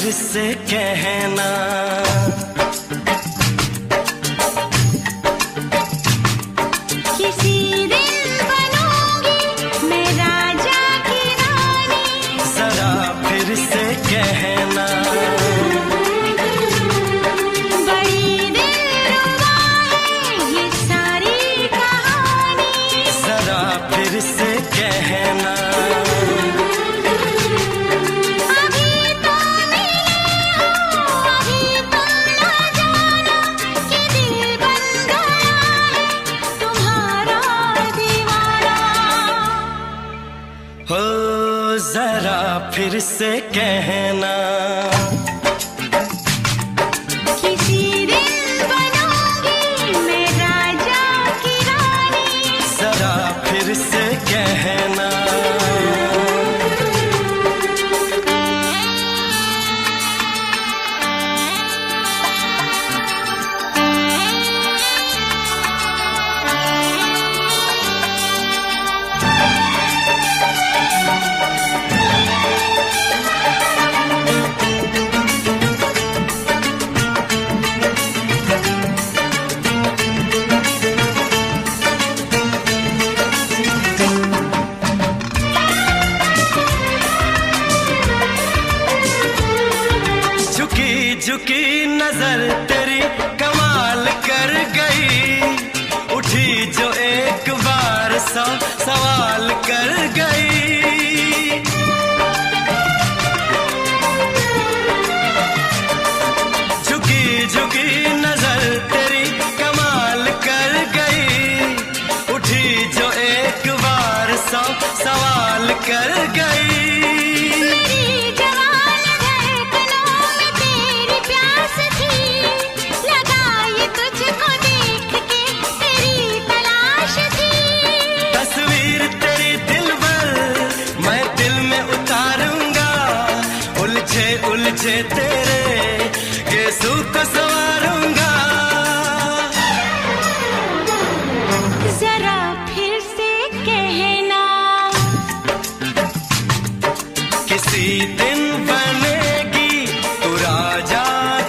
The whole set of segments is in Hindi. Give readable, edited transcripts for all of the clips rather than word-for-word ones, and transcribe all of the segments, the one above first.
फिर से कहना। किसी दिन बनूंगी मैं राजा की रानी, जरा फिर से कहना। बड़ी दिलरुबा है ये सारी कहानी, जरा फिर से कहना। अभी तो मिले हो, अभी तो ना जाना कि दिल बन गया है तुम्हारा दीवाना। हो जरा फिर से कहना। किसी दिन बनूंगी मैं राजा की रानी, जरा फिर से कहना। झुकी झुकी नजर तेरी कमाल कर गई, उठी जो एक बार सौ सवाल कर गई। झुकी झुकी नजर तेरी कमाल कर गई, उठी जो एक बार सौ सवाल कर गई। मेरी जवान धड़कनों में तेरी प्यास थी, लगाई तुझको देख के तेरी तलाश थी। तस्वीर तेरी दिलबर मैं दिल में उतारूंगा, उलझे उलझे तेरे गेसू को संवारूंगा। जरा फिर से कहना। किसी दिन बनेगी तू राजा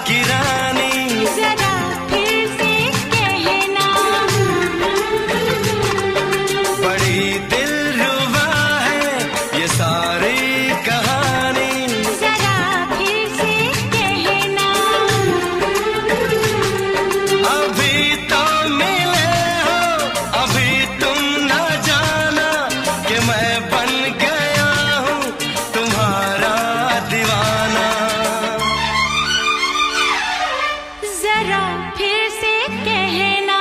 की रानी, जरा फिर से कहना। बड़ी दिलरुबा है ये सारी कहानी। जरा फिर से कहना। अभी तो मिले हो, अभी तुम न जाना कि मैं बन गया हूँ तुम्हारा दीवाना। जरा फिर से कहना।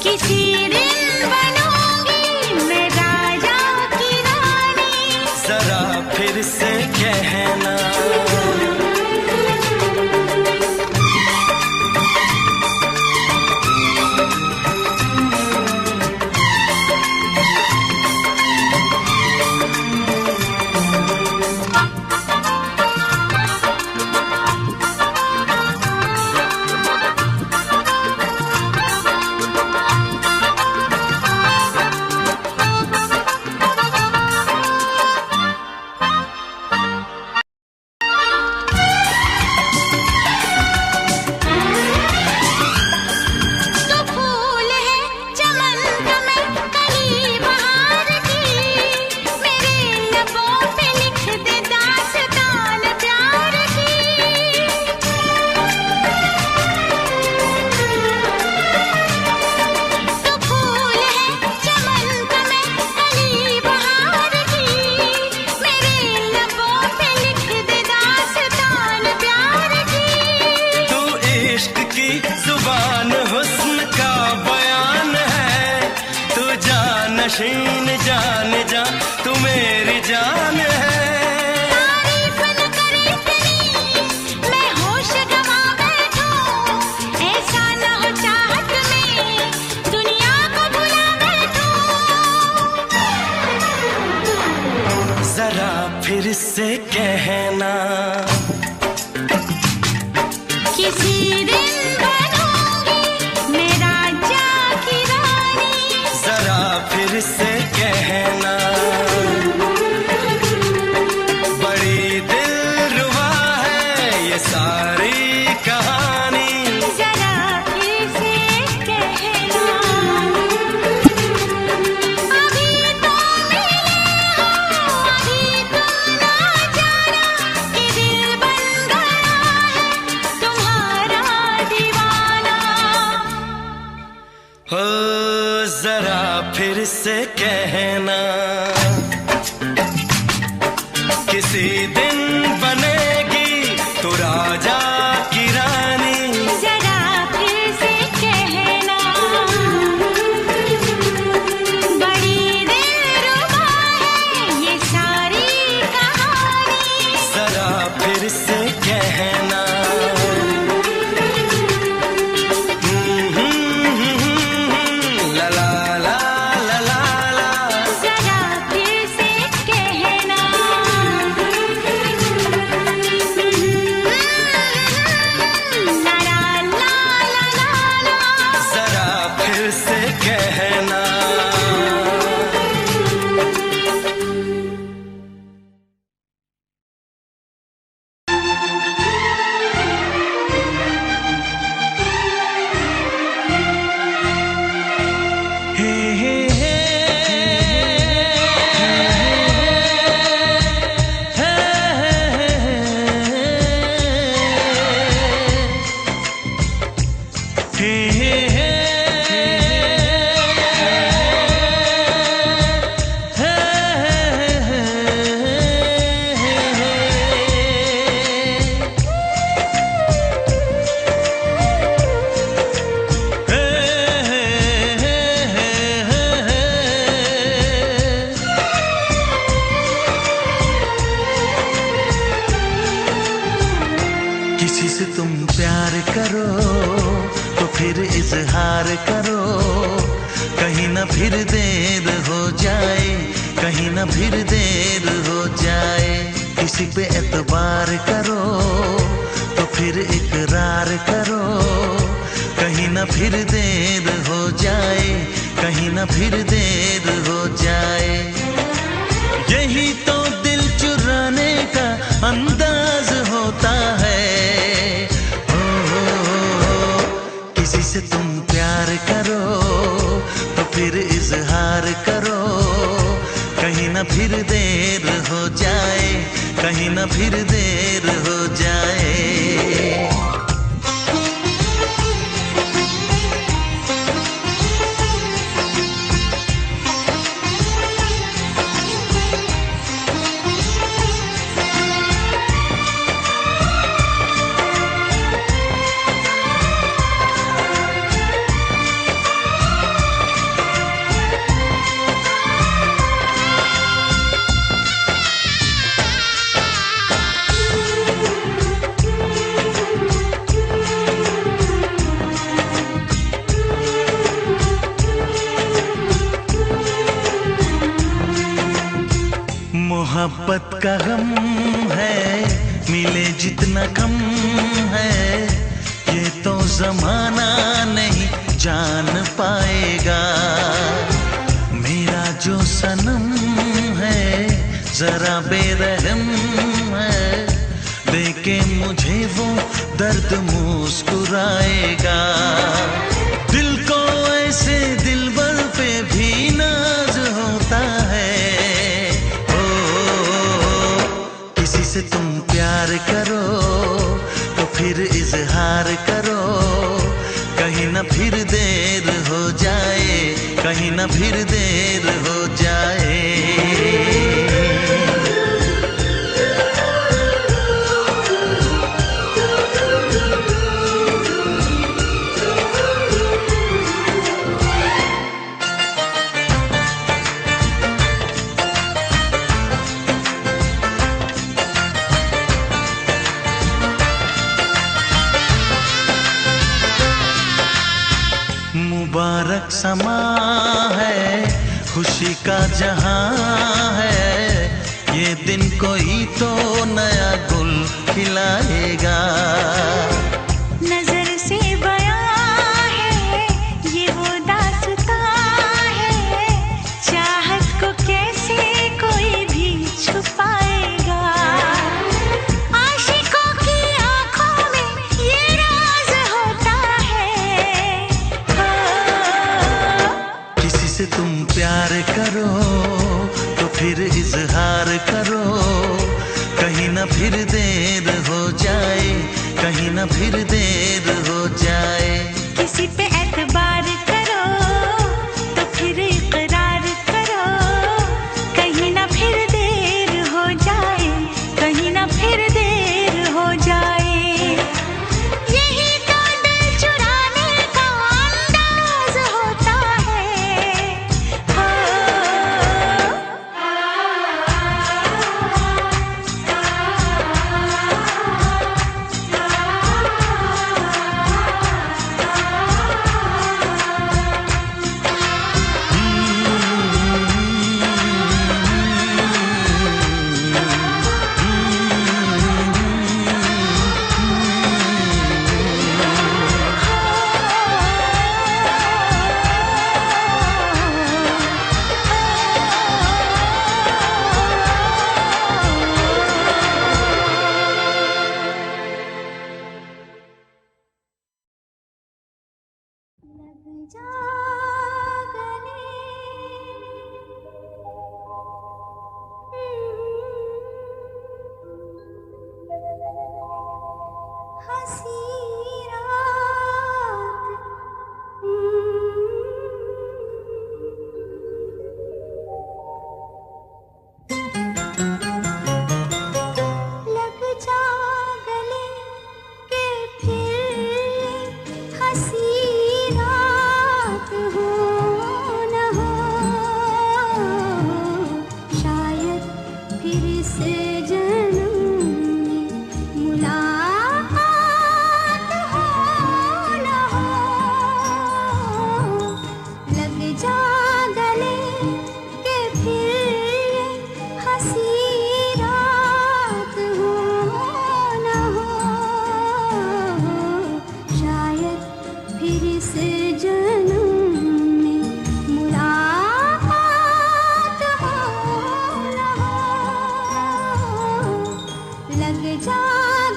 किसी दिन बनूंगी मैं राजा की रानी, जरा फिर से कहना। तो फूल है चमन का मैं कली बहार की, मेरे लबों पे लिख दे दास्तान प्यार की। तो फूल है चमन का मैं कली बहार की, मेरे लबों पे लिख दे दास्तान प्यार की। तू इश्क की जुबान हुस्न का बयान है, तू जानशीन जान जा तू मेरी जान है। तारीफ न करे तेरी मैं होश गवा बैठूं, ऐसा न हो चाहत में दुनिया को भुला बैठूं। जरा फिर से कहना। किसी दिन बनूंगी मैं राजा की रानी, जरा फिर से कहना। बड़ी से कहना, किसी दिन बनेगी तो राजा की रानी। जरा फिर से कहना, बड़ी दिलरुबा है ये सारी कहानी। जरा फिर से कहना, ला ला ला ला ला ला। जरा फिर से कहना, ला ला ला ला ला ला। जरा फिर से कहना। हे हे हे किसी से तुम प्यार करो तो फिर इजहार करो, कहीं ना फिर देर हो जाए, कहीं ना फिर देर हो जाए। किसी पे एतबार करो तो फिर इकरार करो, कहीं ना फिर देर हो जाए, कहीं ना फिर देर हो जाए। यही तो दिल चुराने का अंदाज होता है। किसी से तुम प्यार करो तो फिर इजहार करो, कहीं ना फिर देर हो जाए, कहीं ना फिर देर हो जाए। मोहब्बत का गम है, मिले जितना कम है, ये तो जमाना नहीं जान पाएगा। मेरा जो सनम है जरा बेरहम है, देके मुझे वो दर्द मुस्कुराएगा। दिल को ऐसे दिलबर पे भी नाज होता है। किसी से तुम प्यार करो तो फिर इजहार करो, कहीं ना फिर देर हो जाए, कहीं ना फिर देर हो जाए। मुबारक समा है, खुशी का जहां है, ये दिन कोई तो नया गुल खिलाएगा। नजर से बयां है ये वो दास्तां है, चाहत को कैसे कोई भी छुपाएगा। आशिकों की आंखों में ये राज होता है। किसी से तुम प्यार करो तो फिर इजहार करो, कहीं ना फिर देर हो जाए, कहीं ना फिर देर हो जाए। किसी पे एतबार करो तो फिर इकरार जा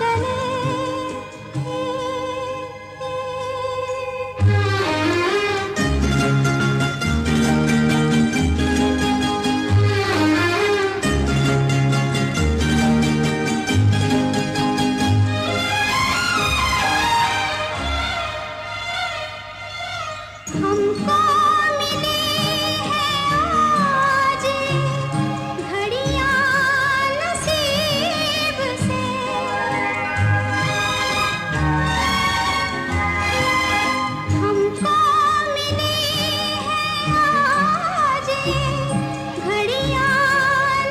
गले। हमको मिली है आज घड़ियां नसीब से, हमको मिली है आज घड़ियां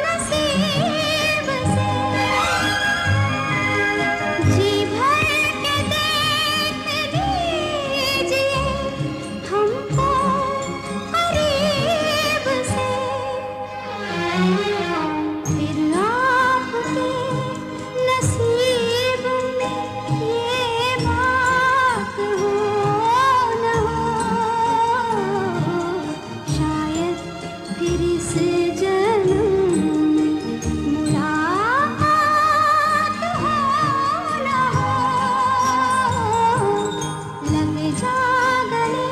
नसीब से। जी भर के देख लीजिए हमको करीब से, फिर आपके नसीब में ये बात हो न हो, शायद फिर इस जन्म में मुलाकात हो न हो, लग जा गले।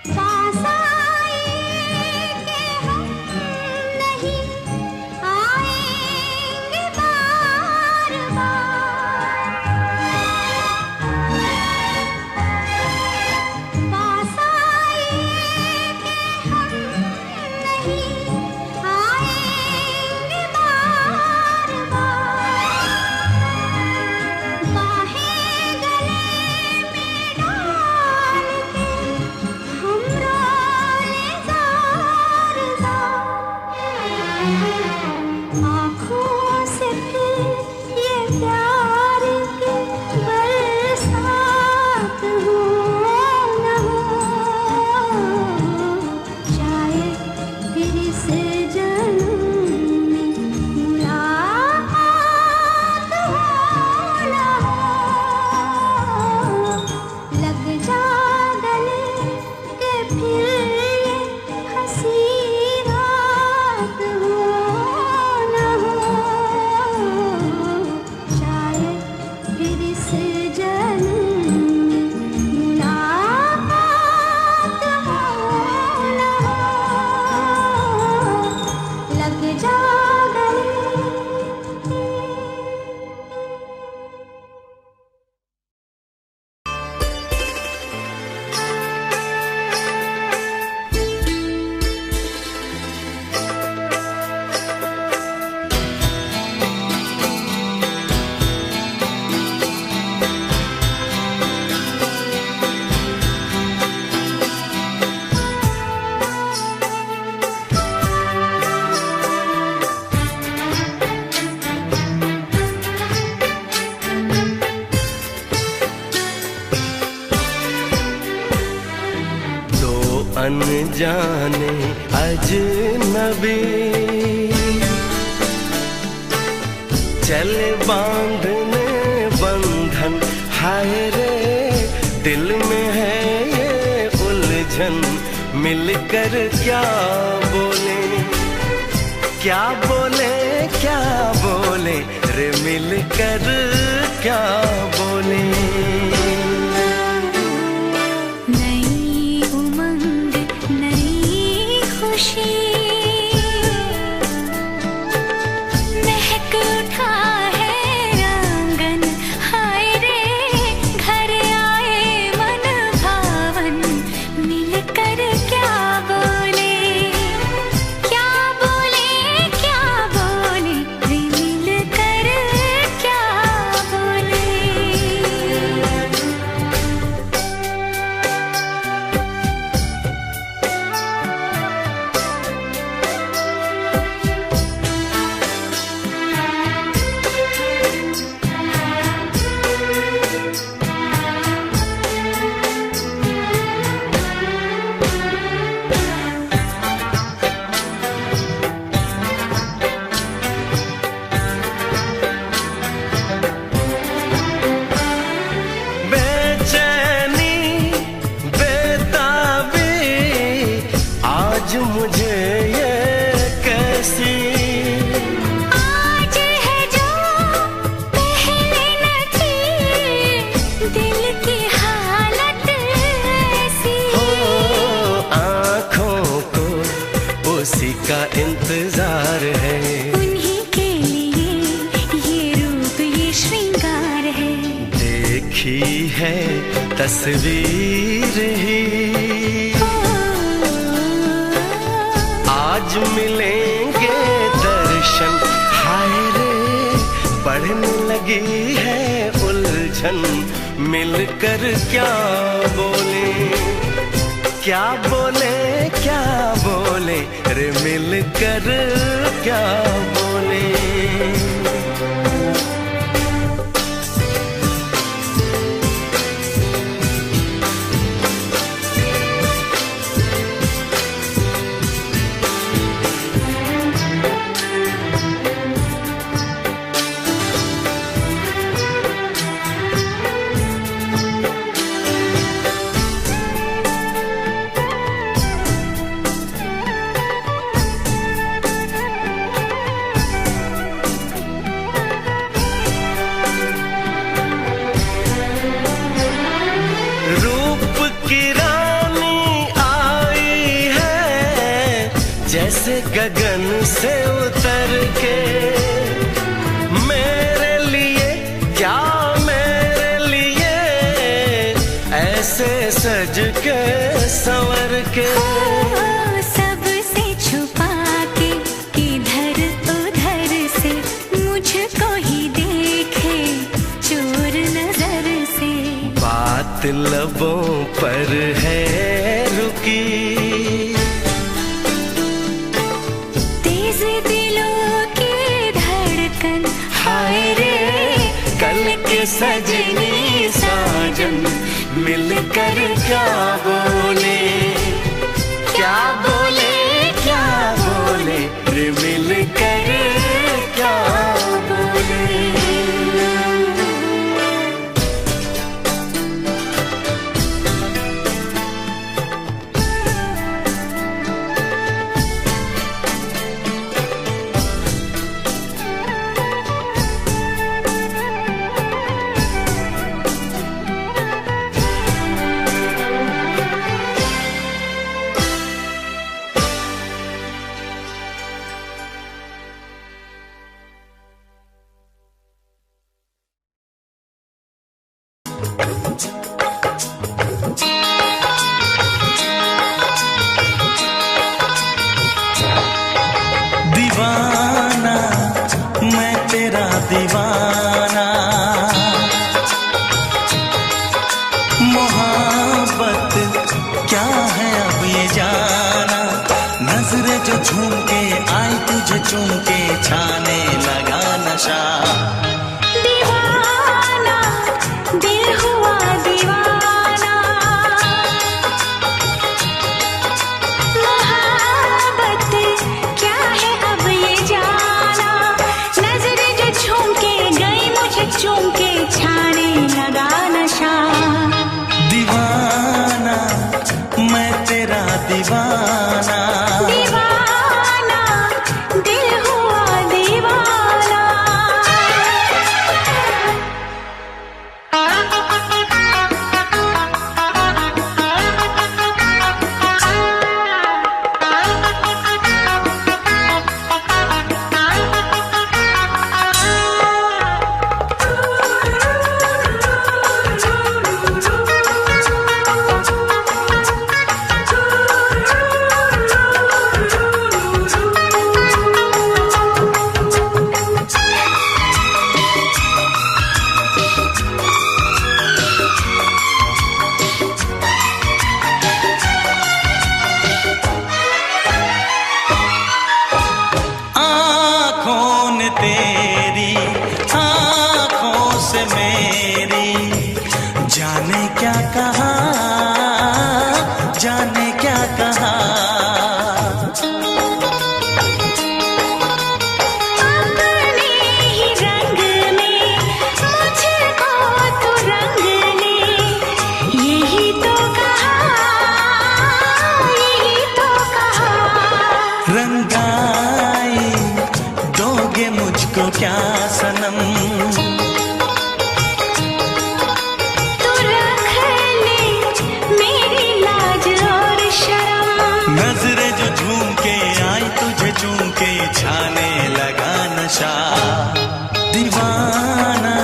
पास आए कि हम नहीं आएंगे बार बार, पास आए कि हम नहीं आएंगे बार बार, बाहें गले में डाल के हम रोले ज़ार ज़ार, आँखों से फिर ये प्यार की बरसात हो न हो, शायद फिर इस जन्म में मुलाकात हो न हो, लग जा गले के फिर ये हंसी रात हो न हो, शायद फिर इस जन्म में मुलाकात हो न हो, लग जा गले। दो अनजाने अजनबी चले बांधने बंधन, हाय रे दिल में है ये उलझन, मिलकर क्या बोले, क्या बोले, क्या बोले रे, मिलकर क्या बोले। नई उमंग नई खुशी महक उठा है आंगन, हाय रे घर आए मन भावन, मिलकर क्या बोले, क्या बोले, क्या बोले रे, मिलकर क्या बोले। ऐसी आज है जो पहले न थी, दिल की हालत ऐसी। हो आँखों को उसी का इंतजार है, उन्हीं के लिए ये रूप ये श्रृंगार है। देखी है तस्वीर ही आज मिलेंगे दर्शन। हाय रे बढ़ने लगी है उलझन, मिलकर क्या बोले, क्या बोले, क्या बोले रे मिलकर क्या बोले। जैसे गगन से उतर के मेरे लिए, क्या मेरे लिए ऐसे सज के संवर के। सबसे छुपा के किधर उधर से मुझको ही देखे चोर नजर से। बात लबों पर है रुकी, सजनी साजन मिलकर क्या बोले, क्या बोले, क्या बोले रे मिलकर क्या बोले। दीवाना मैं तेरा दीवाना, मोहब्बत क्या है अब ये जाना। नजरें जो झूम के आई तुझे चूम के छाने लगा नशा। दीवाना दिल हुआ दीवाना, मोहब्बत क्या है अब ये जाना। नजरें जो झूम के गई मुझे चूम के छाने लगा नशा। दीवाना मैं तेरा दीवाना, दीवाना दिल हुआ दीवाना। मुझको क्या सनम, तू रख ले मेरी लाज और शर्म। नजरें जो झूम के आई तुझे चूम के छाने लगा नशा। दीवाना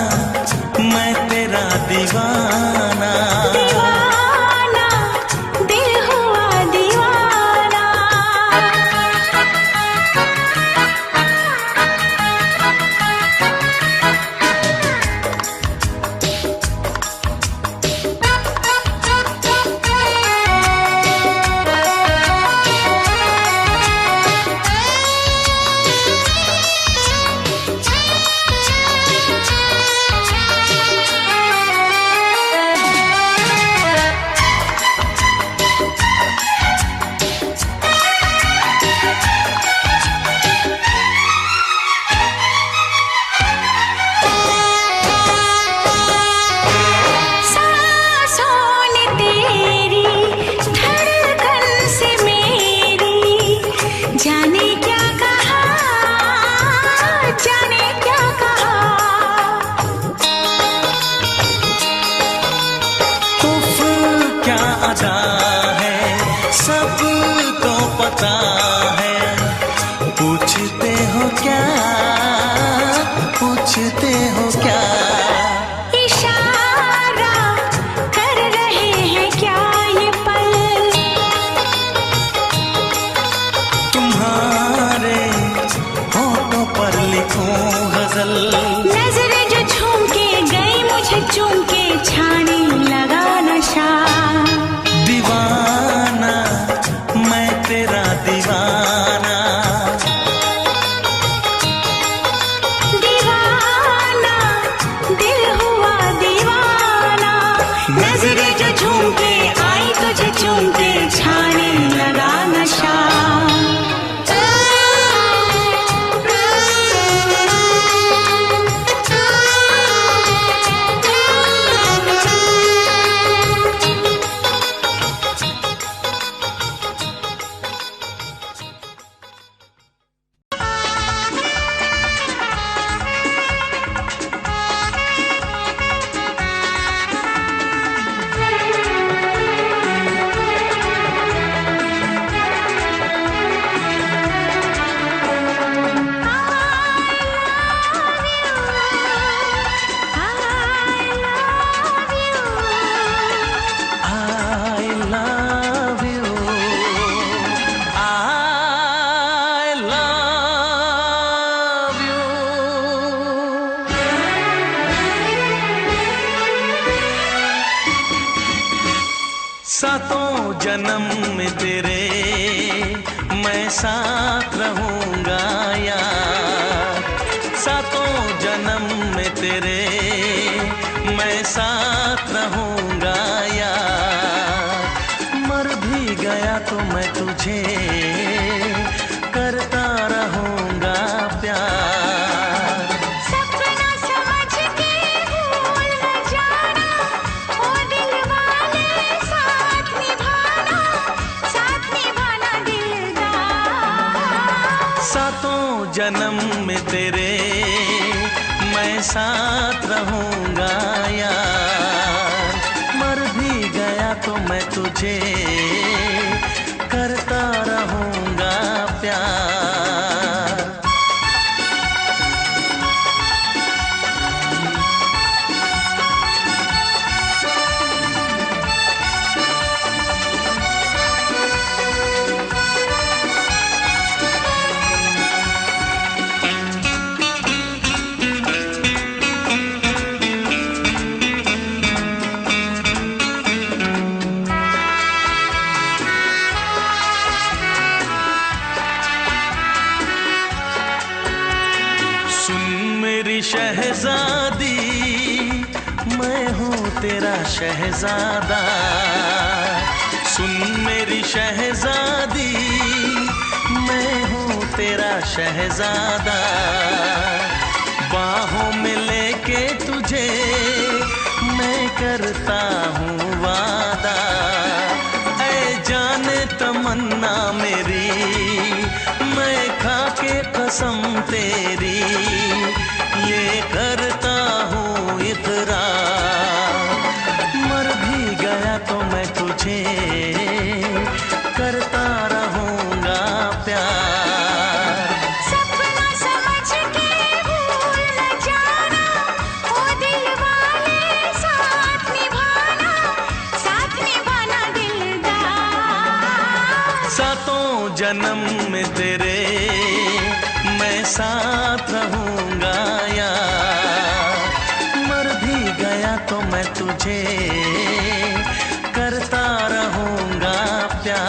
मैं तेरा दीवाना, दीवाना दिल हुआ दीवाना। जाने क्या कहा, जाने क्या कहा। उफ क्या अदा है सबको पता है। पूछते हो क्या, पूछते हो क्या, इशारा कर रहे हैं क्या ये पल। तुम्हारे होठों पर लिखूं गजल। नजरें जो झूम के गई मुझे चूम के छाने लगा नशा। दीवाना मैं तेरा दीवाना, दीवाना दिल हुआ दीवाना। नजरें जो झूम के आई तुझे चूम के छाने लगा नशा। सातों जन्म में तेरे मैं साथ रहूंगा यार। सातों जन्म में तेरे मैं साथ रहूंगा यार। मर भी गया तो मैं तुझे करता रहूंगा प्यार। सपना समझ के भूल न जाना, ओ दिल वाले साथ निभाना दिलदार। सातों जन्म में तेरे मैं साथ रहूंगा यार। मर भी गया तो मैं तुझे करता रहूंगा प्यार। शहजादी मैं हूँ तेरा शहजादा। सुन मेरी शहजादी मैं हूँ तेरा शहजादा। बाहों में लेके तुझे मैं करता हूँ वादा। ऐ जाने तमन्ना मेरी मैं खा के कसम तेरी में तेरे मैं साथ रहूंगा यार। मर भी गया तो मैं तुझे करता रहूंगा प्यार।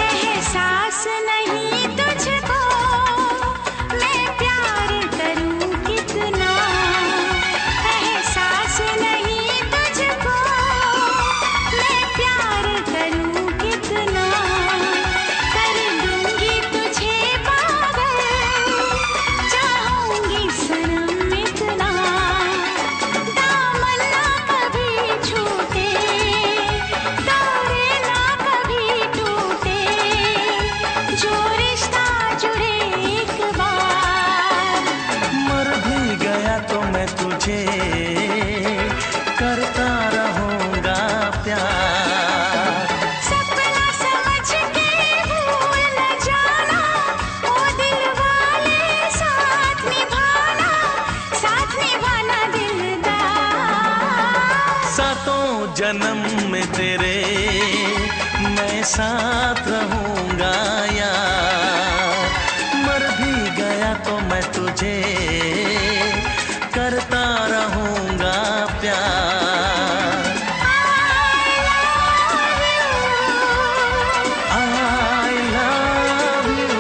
एहसास नहीं तुझको मैं प्यार करूं कितना, एहसास नहीं तुझको मैं प्यार करूं कितना। कर दूंगी तुझे पागल चाहूंगी सनम इतना। दामन ना कभी छूटे तारे ना कभी टूटे, जो रिश्ता जुड़े एक बार। मर भी गया तो मैं तुझे करता रहूंगा प्यार। सपना समझ के भूल न जाना, ओ दिल वाले साथ निभाना दिलदार। सातों जन्म में तेरे मैं साथ रहूंगा यार। मर भी गया तो मैं तुझे करता रहूंगा प्यार। I love you।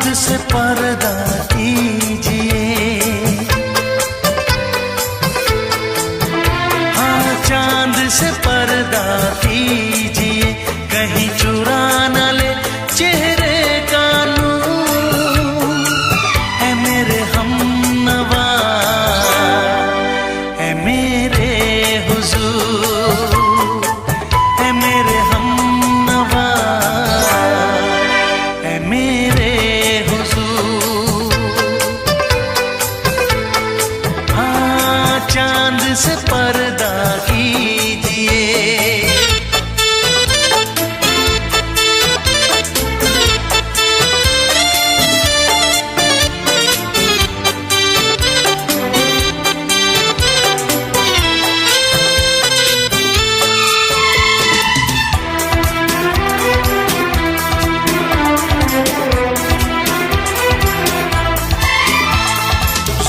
चांद से पर्दा कीजिए, हाँ चांद से पर्दा कीजिए, कहीं चुरा न ले चेहरे का नूर। है मेरे हमनवा, है मेरे हुजूर, है मेरे हमनवा, है मेरे हुजूर। हाँ चांद से पर्दा कीजिए।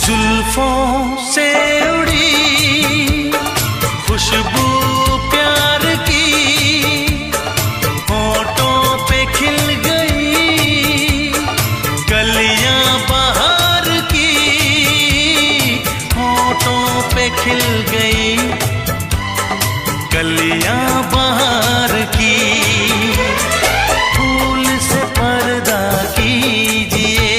जुल्फों से उड़ी खुशबू प्यार की, होठों पे खिल गई कलियां बहार की, होठों पे खिल गई कलियां बहार की। फूल से पर्दा कीजिए,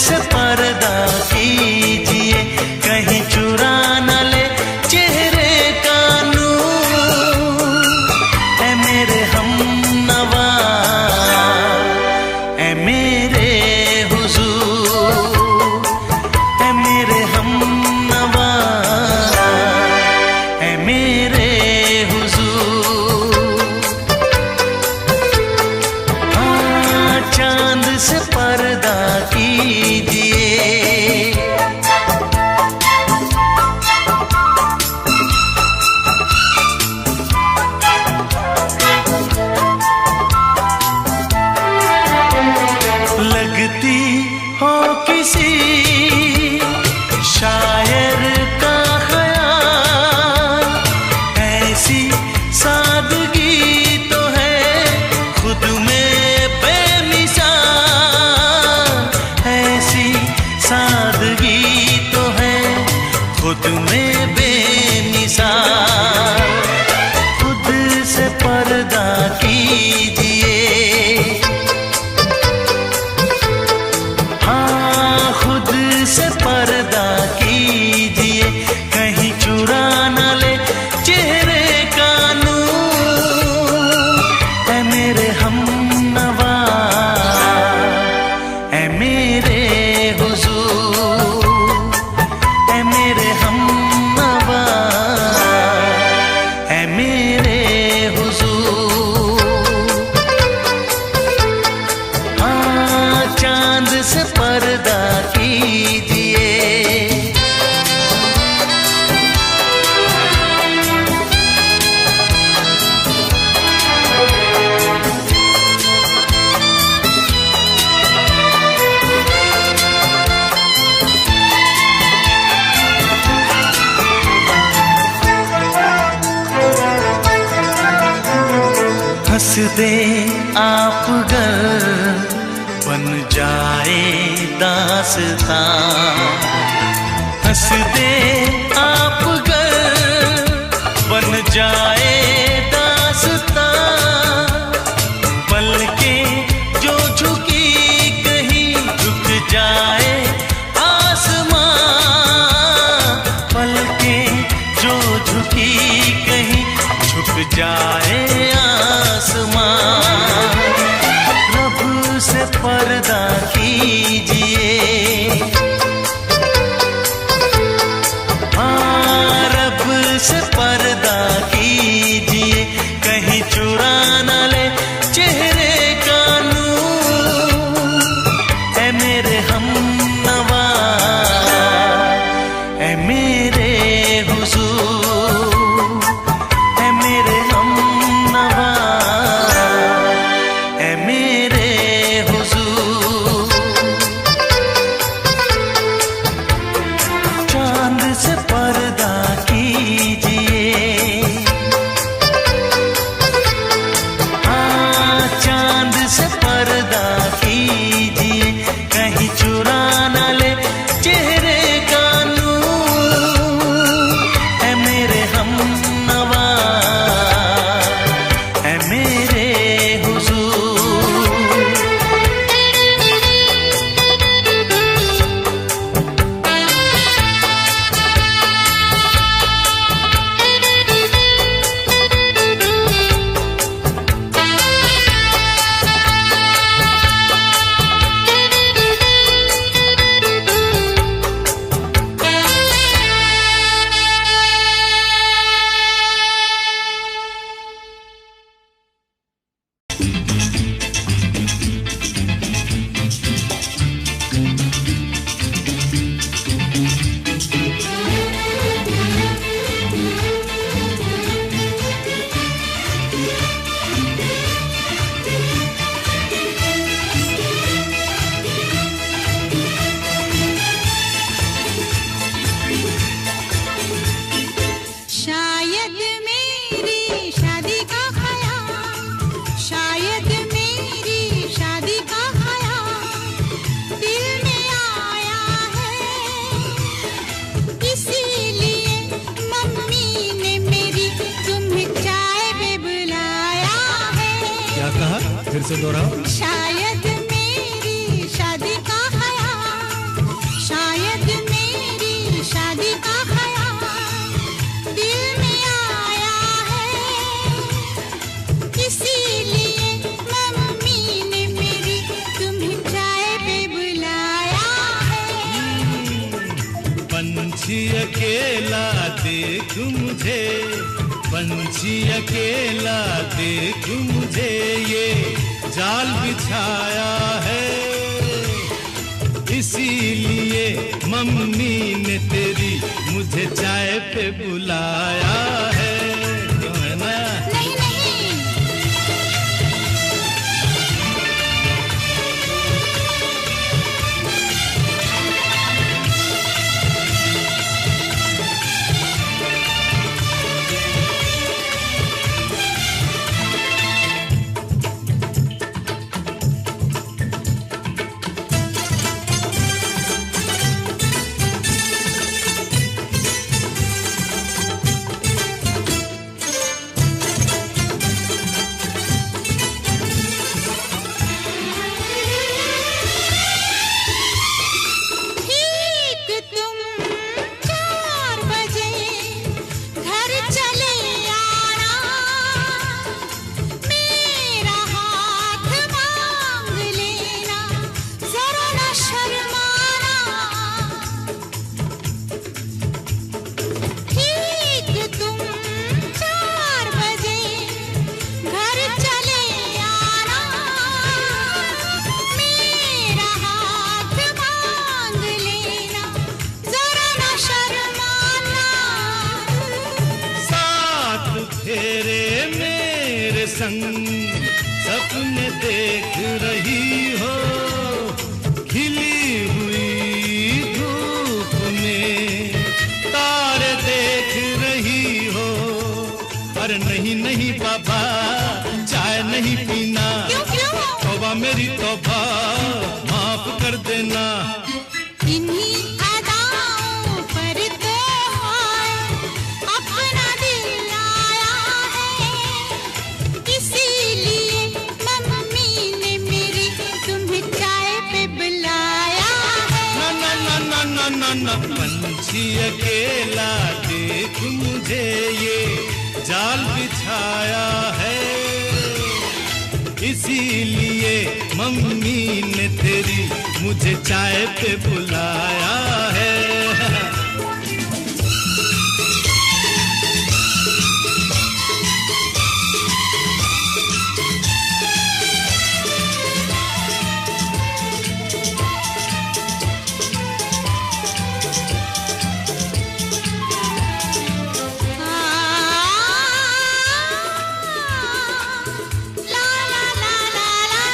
से पर्दा कीजिए, कहीं चुरा न ले चेहरे का नूर। है मेरे हमनवा, है मेरे हुजूर, है मेरे हमनवा, है मेरे हुजूर। हाँ चांद से पर्दा कीजिए। लगती हो किसी शायर का ख़याल, ऐसी सादगी तो है खुद में बेमिसाल, ऐसी सादगी तो है खुद में बेमिसाल। खुद से पर्दा कीजिए, हाँ खुद से पर्दा कीजिए, कहीं चुरा न ले चेहरे का नूर। है मेरे हमनवा, है मेरे हुजूर, है मेरे हमनवा, है मेरे हुजूर। हाँ चांद से पर्दा कीजिए। हंस दे आप गर बन जाए दास्तां, हंस दे आप गर बन जाए दास्तां। पलकें जो झुकी कहीं झुक जाए आसमां, पलकें जो झुकी कहीं झुक जाए आसमां। रब से पर्दा कीजिए, हाँ रब से पर्दा कीजिए, कहीं चुरा न ले चेहरे का नूर। है मेरे हमनवा, है मेरे हुजूर, है मेरे हमनवा, है मेरे हुजूर। हम नवा है मेरे हुजूर। शायद मेरी शादी का ख्याल, शायद मेरी शादी का ख्याल दिल में आया है, इसीलिए मम्मी ने मेरी तुम्हें चाय पे बुलाया है। क्या कहा? फिर से दोहराओ। शायद मेरी शादी का ख्याल, शायद मेरी शादी का ख्याल दिल में आया है, इसीलिए मम्मी ने मेरी तुम्हें चाय पे बुलाया है। पंछी अकेला देख मुझे, पंछी अकेला देख मुझे, ये जाल बिछाया है, इसीलिए मम्मी ने तेरी मुझे चाय पे बुलाया है। क्यों है ना? नहीं नहीं, ठीक तुम 4 बजे घर चले आना, मेरा हाथ मांग लेना, जरा न शर्माना। ठीक तुम 4 बजे घर चले आना, मेरा हाथ मांग लेना, जरा न शर्माना। साथ फेरे मेरे संग सपने देख रही हो, खिली हुई धूप में तारे देख रही हो। अरे नहीं नहीं बाबा, चाय नहीं पीना, क्यों क्यों? तौबा मेरी तौबा, माफ कर देना। इन्हीं अदाओं पर तो हाय अपना दिल आया है, इसीलिए मम्मी ने मेरी तुम्हें चाय पे बुलाया है। ना ना ना ना ना ना ना, पंछी अकेला देख मुझे, ये जाल बिछाया है, इसीलिए मम्मी ने तेरी मुझे चाय पे बुलाया है। ला ला ला ला ला।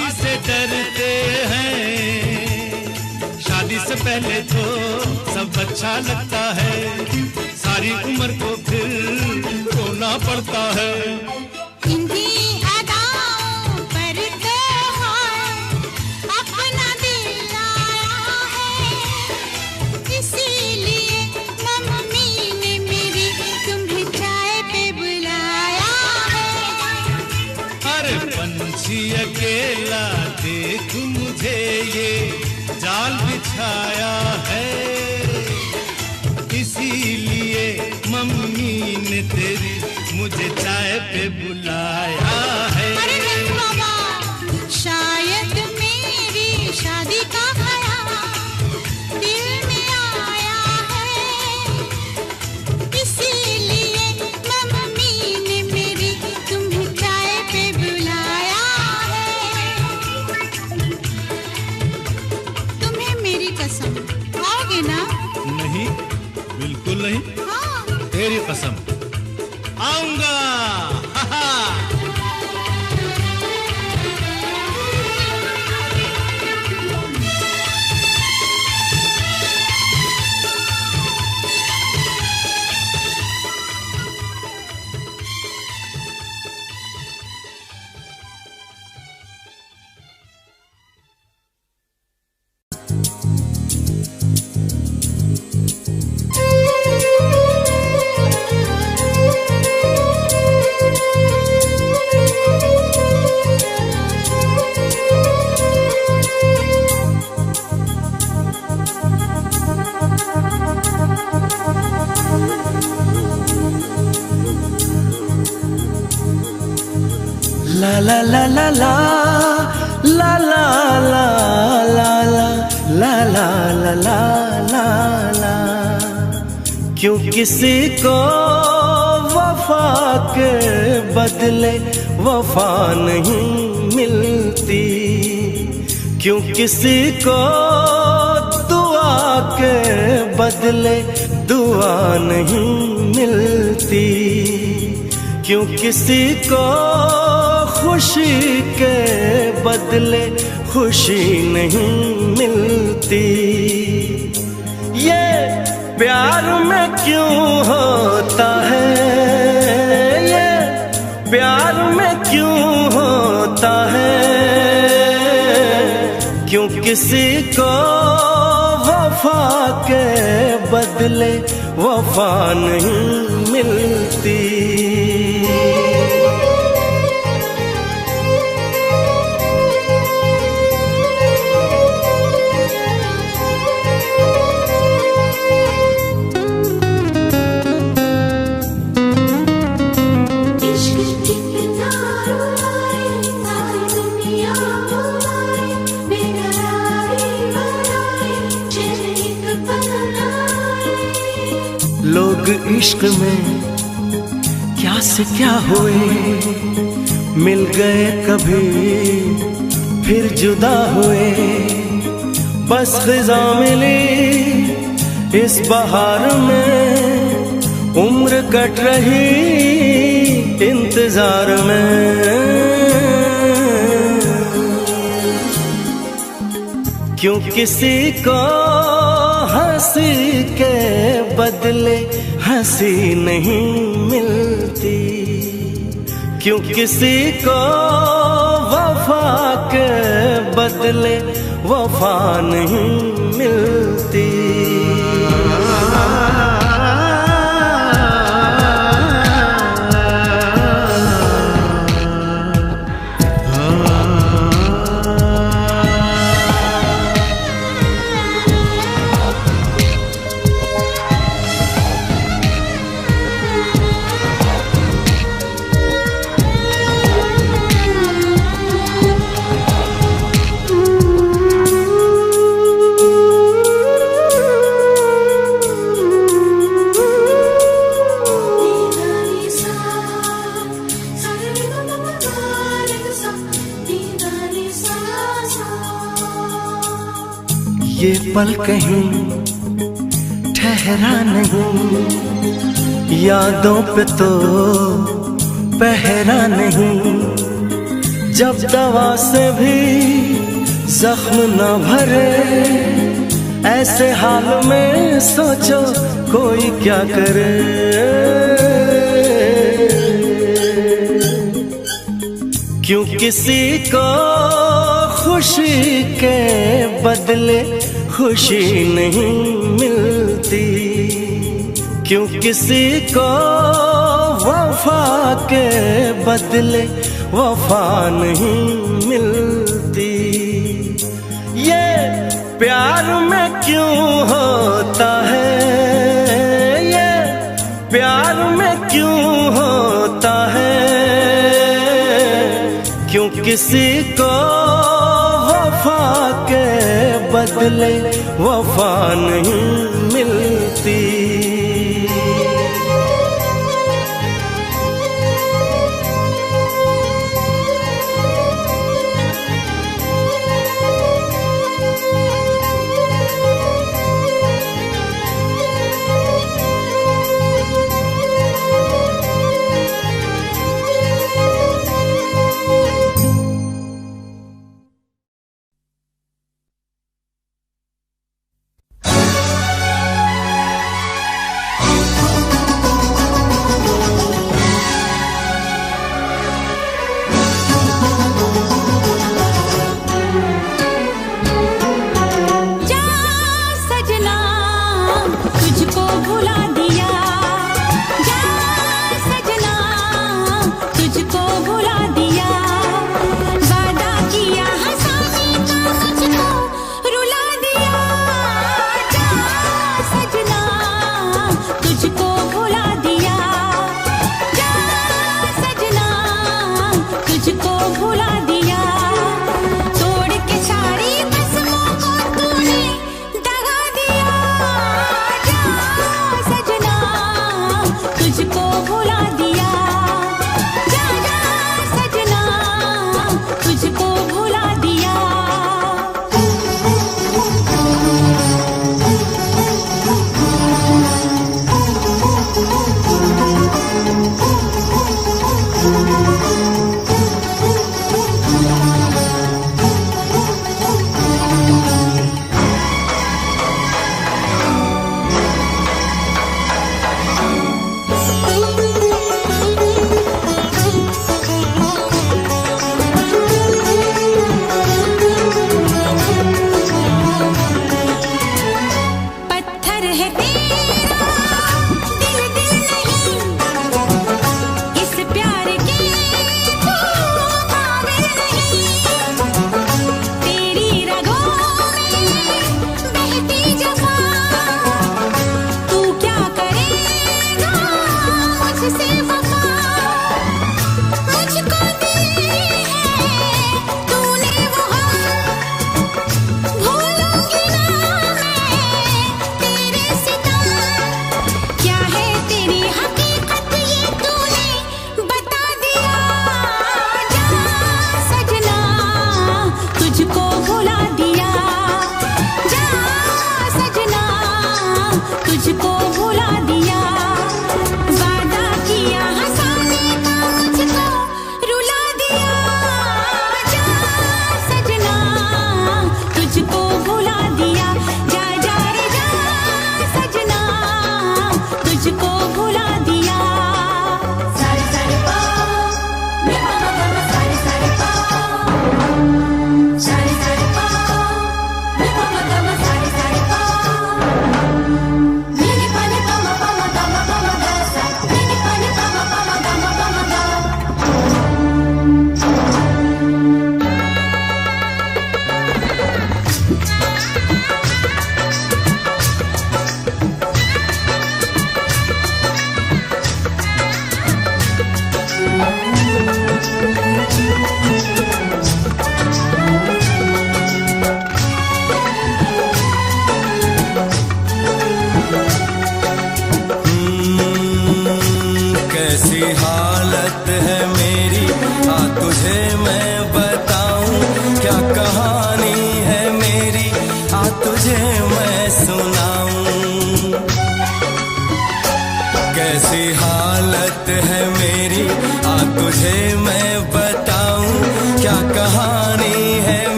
शादी से डरते हैं, शादी से पहले तो सब अच्छा लगता है, सारी उम्र को फिर रोना पड़ता है। इन्हीं अदाओं पर तो अपना दिल लाया है, इसीलिए मम्मी ने मेरी तुम्हें चाय पे बुलाया है। अरे पंछी अकेला देख मुझे ये जाल बिछाया है, इसीलिए मम्मी ने तेरी मुझे चाय पे बुलाया है। अरे नहीं बाबा, शायद मेरी शादी का ख्याल दिल में आया है, इसीलिए मम्मी ने मेरी तुम्हें चाय पे बुलाया है। तुम्हें मेरी कसम, आओगे ना? नहीं, बिल्कुल नहीं। हाँ। तेरी कसम, आऊंगा। हा हा। La la la la la la la la la la la la la la la la। क्यों किसी को वफा के बदले वफा नहीं मिलती, क्यों किसी को दुआ के बदले दुआ नहीं मिलती, क्यों किसी को खुशी के बदले खुशी नहीं मिलती। ये प्यार में क्यों होता है, ये प्यार में क्यों होता है, क्यों किसी को वफा के बदले वफा नहीं मिलती। लोग इश्क में क्या से क्या हुए, मिल गए कभी फिर जुदा हुए, बस ख़िज़ा मिली इस बहार में, उम्र कट रही इंतजार में। क्यों किसी को हंसी के बदले हंसी नहीं मिलती, क्यों किसी को वफा के बदले वफा नहीं मिलती। ये पल कहीं ठहरा नहीं, यादों पे तो पहरा नहीं, जब दवा से भी जख्म न भरे, ऐसे हाल में सोचो कोई क्या करे। क्यों किसी को खुशी के बदले खुशी नहीं मिलती, क्यों किसी को वफा के बदले वफा नहीं मिलती। ये प्यार में क्यों होता है, ये प्यार में क्यों होता है, क्यों किसी को वफा के बदले वफा नहीं मिलती।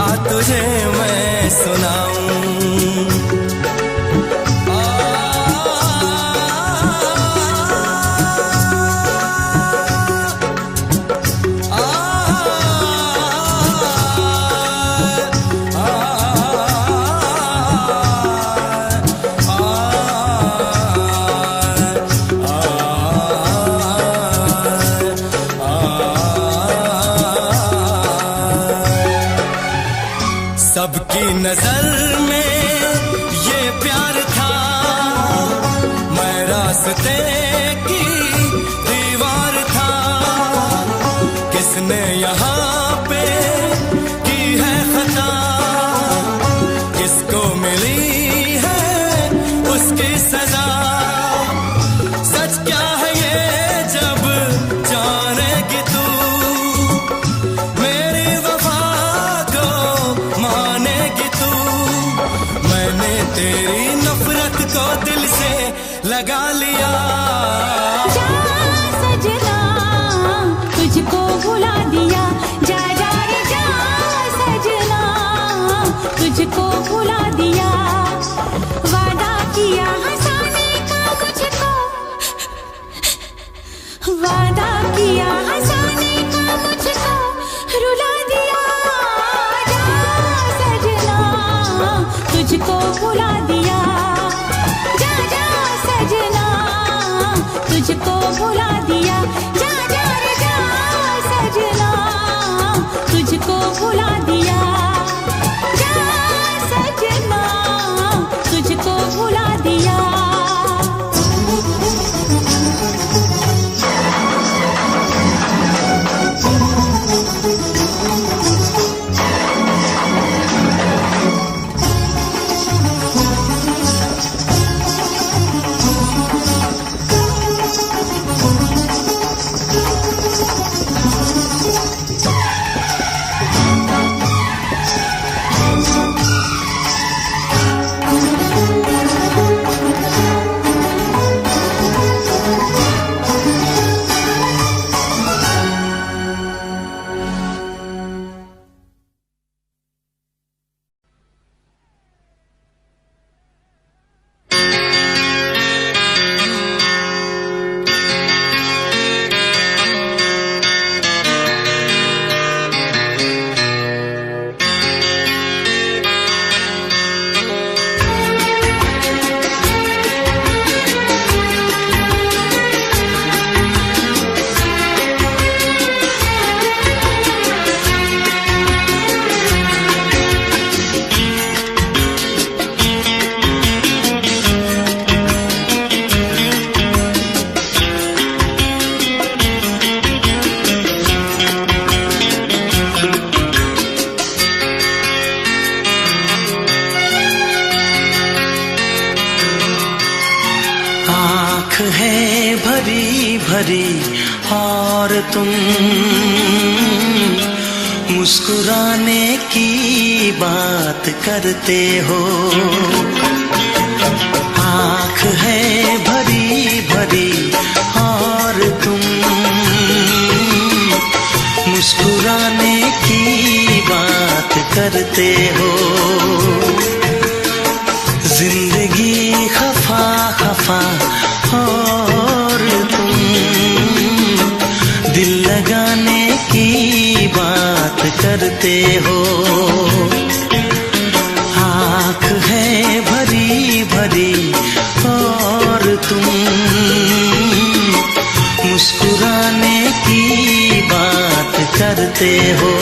आ तुझे मैं सुनाऊं। सबकी नजर में ये प्यार था, मैं रास्ते की दीवार था। किसने यहाँ पे की है खता, किसको मिली है उसकी सजा। सच क्या है ये जब जानेगी तू, मेरी वफा को मानेगी तू। मैंने तेरी नफरत को दिल से लगा लिया। जा सजना तुझको भुला दिया, जा जा रे जा सजना तुझको भुला दिया। वादा किया हंसाने का मुझको, वादा किया हंसाने का मुझको रुला दिया। जा सजना तुझको भुला दिया, जा जा सजना तुझको भुला दिया। जा जा रे जा सजना तुझको भुला दिया, जा सजना तुझको भुला दिया। आँख है भरी भरी और तुम मुस्कुराने की बात करते हो। आँख है भरी भरी और तुम मुस्कुराने की बात करते हो। जिंदगी खफा खफा और तुम दिल लगाने की बात करते हो। आँख है भरी भरी और तुम मुस्कुराने की बात करते हो।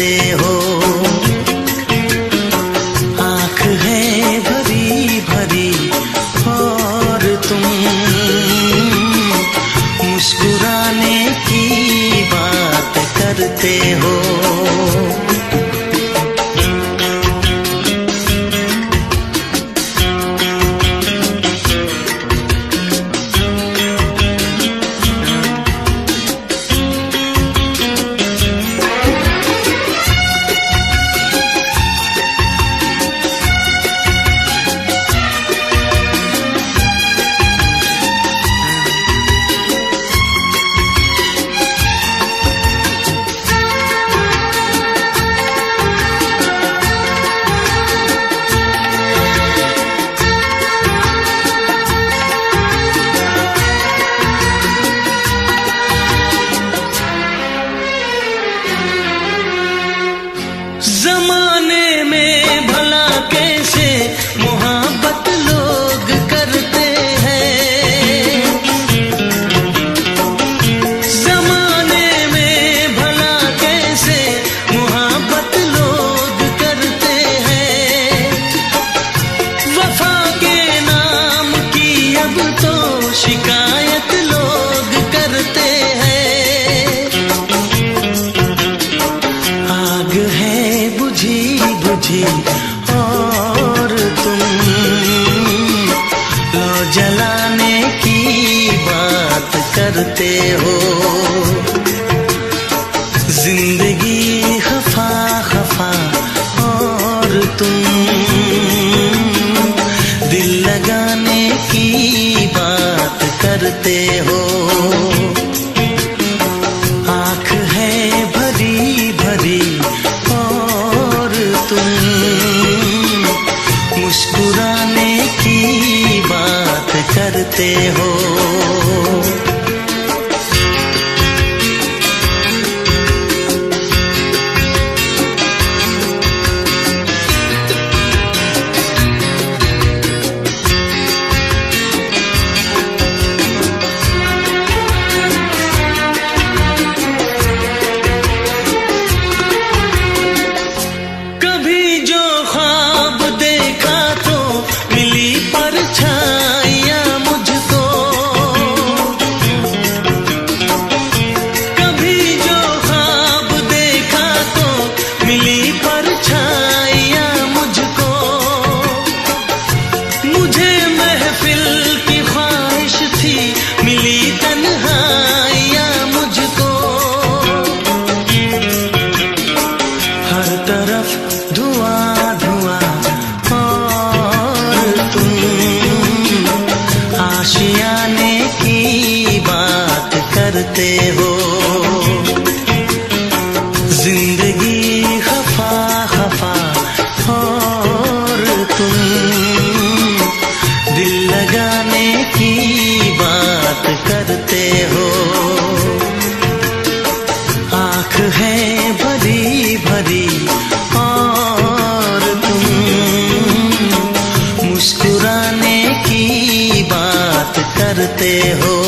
करते हो। आँख है भरी भरी और तुम मुस्कुराने की बात करते हो। जमाने में भला कैसे मोहब्बत लोग करते हैं। जमाने में भला कैसे मोहब्बत लोग करते हैं। वफा के नाम की अब तो शिकायत लोग करते हैं। आग है बुझी बुझी और तुम लो जलाने की बात करते हो। जिंदगी खफा खफा और तुम दिल लगाने की बात करते हो। आँख है भरी भरी और तुम मुस्कुराने की बात करते हो। कभी जो ख्वाब देखा तो मिली परछाइयाँ मुझको। कभी जो ख्वाब देखा तो मिली परछाइयाँ मुझको। मुझे महफिल की ख्वाहिश थी मिली तन्हाइयाँ मुझको। हर तरफ धुआं धुआं और तुम आशियाने की बात करते हो। जिंदगी खफा खफा और तुम दिल लगाने की बात करते हो। आँख है भरी भरी और तुम मुस्कुराने की बात करते हो।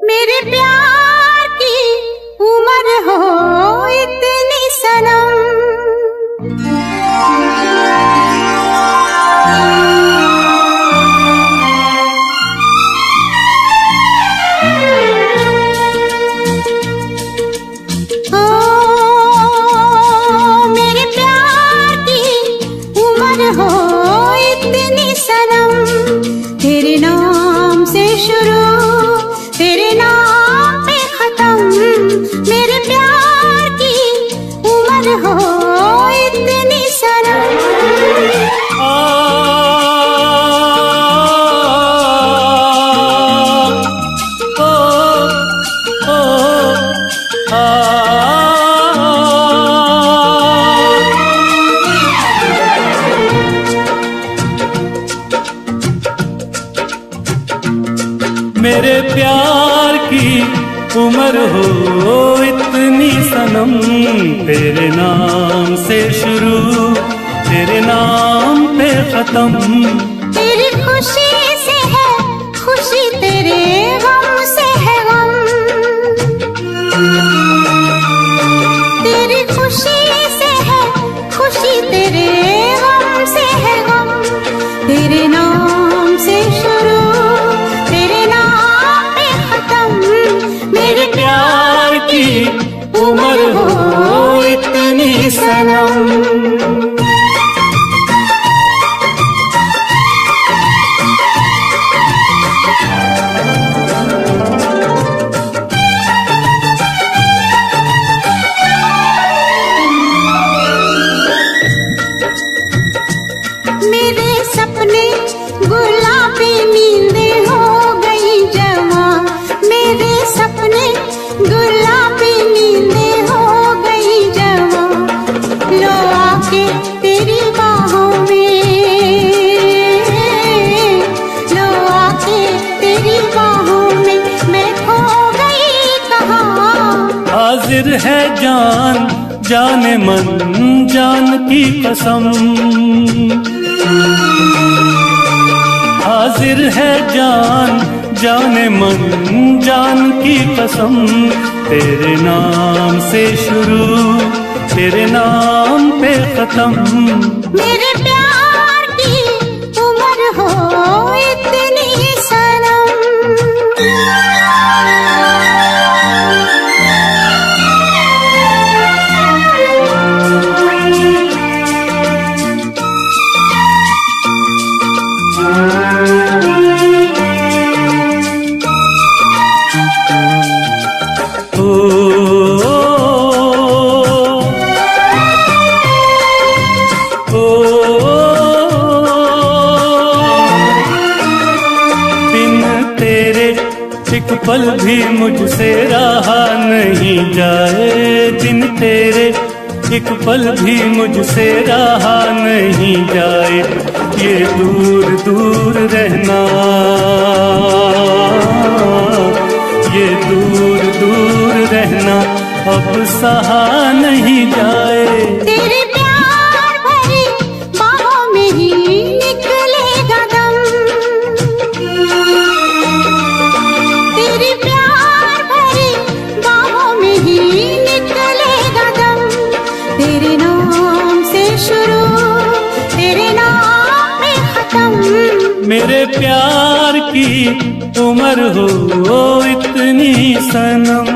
मेरे प्यार की उम्र हो इतनी सनम। ओ मेरे प्यार की उम्र हो इतनी सनम। तेरे नाम से शुरू तेरे नाम पे खत्म। मेरे प्यार की उम्र हो इतनी सनम। उम्र हो इतनी सनम, तेरे नाम से शुरू तेरे नाम पे खत्म। तेरी खुशी से है खुशी, तेरे गम से है गम। तेरी खुशी से है खुशी, तेरे गम से है गम। तेरे नाम से शुरू तेरे नाम पे खत्म। मेरे प्यार की उम्र हो इतनी सनम। मेरे सपने गुलाबी नींदें हो गई जवां। मेरे सपने गुलाबी नींदें हो गई जवां। लो आके तेरी बाहों में, लो आके तेरी बाहों में मैं खो गई कहाँ। हाजिर है जान जाने मन जान की कसम। हाजिर है जान जाने मन जान की कसम। तेरे नाम से शुरू तेरे नाम पे खत्म। मेरे प्यार की उम्र हो इतनी सनम। एक पल भी मुझसे रहा नहीं जाए, दिन तेरे एक पल भी मुझसे रहा नहीं जाए। ये दूर दूर रहना, ये दूर दूर रहना अब सहा नहीं जाए। तेरे प्यार भरी बाहों में ही निकलेगा दम। तेरे प्यार भरी बाहों में ही निकलेगा दम। तेरे नाम से शुरू तेरे नाम पे खत्म। मेरे प्यार की उम्र हो इतनी सनम।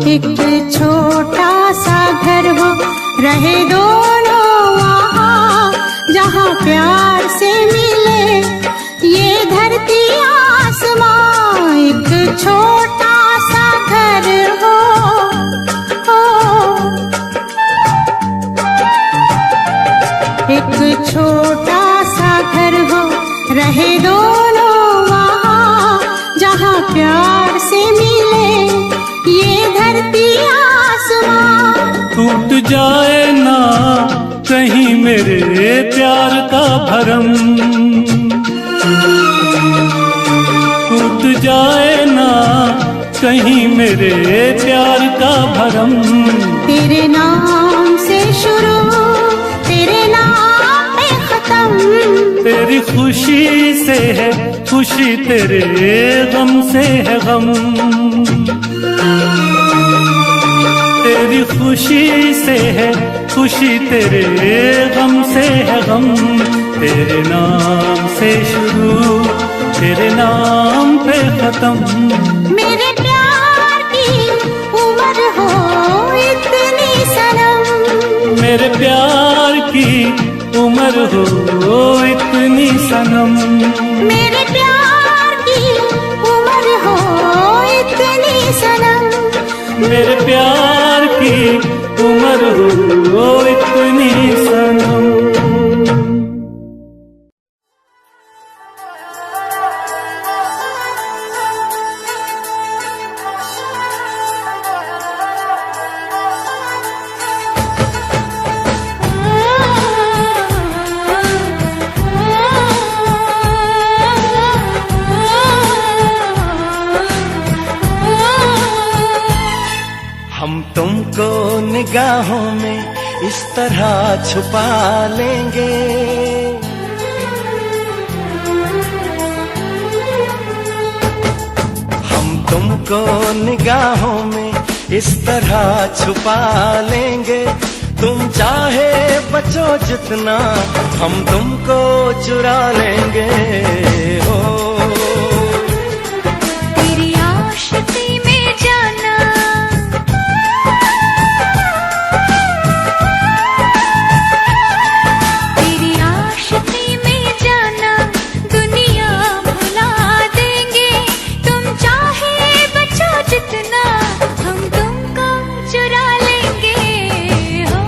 एक छोटा सा घर हो रहे दोनों वहाँ, जहाँ प्यार से मिले ये धरती आसमां। एक छोटा सा घर हो, एक छोटा सा घर हो रहे दोनों वहाँ, जहाँ प्यार से मिले ये धरती आसमां। टूट जाए ना कहीं मेरे प्यार का भरम, टूट जाए ना कहीं मेरे प्यार का भरम। तेरे नाम से शुरू तेरे नाम पे खत्म। तेरी खुशी से है खुशी, तेरे गम से है गम। तेरी खुशी से है खुशी, तेरे गम से है गम। तेरे नाम से शुरू तेरे नाम पे खत्म। मेरे प्यार की उम्र हो इतनी सनम। मेरे प्यार की उम्र हो इतनी सनम। मेरे प्यार मेरे प्यार की उम्र हो इतनी सनम। हम तुमको निगाहों में इस तरह छुपा लेंगे, हम तुमको निगाहों में इस तरह छुपा लेंगे। तुम चाहे बचो जितना हम तुमको चुरा लेंगे। हो तेरी आशिकी में जाना, तेरी आशिकी में जाना दुनिया भुला देंगे। तुम चाहे बचो जितना हम तुमको चुरा लेंगे। हो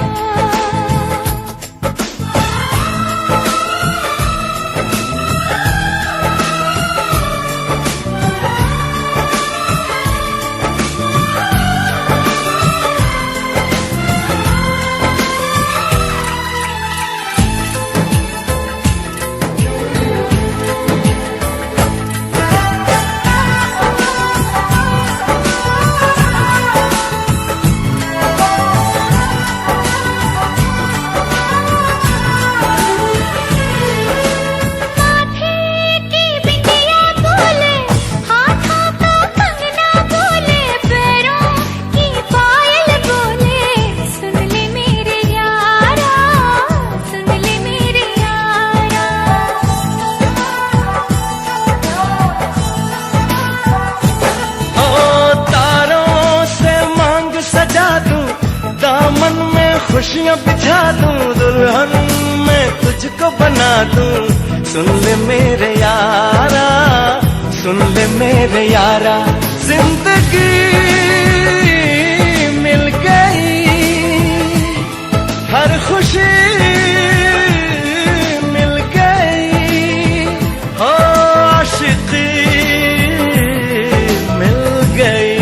खुशियाँ बिछा दूं, दुल्हन मैं तुझको बना दूं। सुन ले मेरे यारा, सुन ले मेरे यारा, जिंदगी मिल गई, हर खुशी मिल गई। हो आशिकी मिल गई।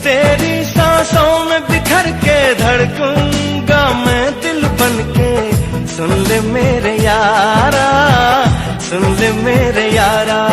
तेरी सांसों में बिखर के धड़कूंगा मैं दिल बन के। सुन ले मेरे यारा, सुन ले मेरे यारा।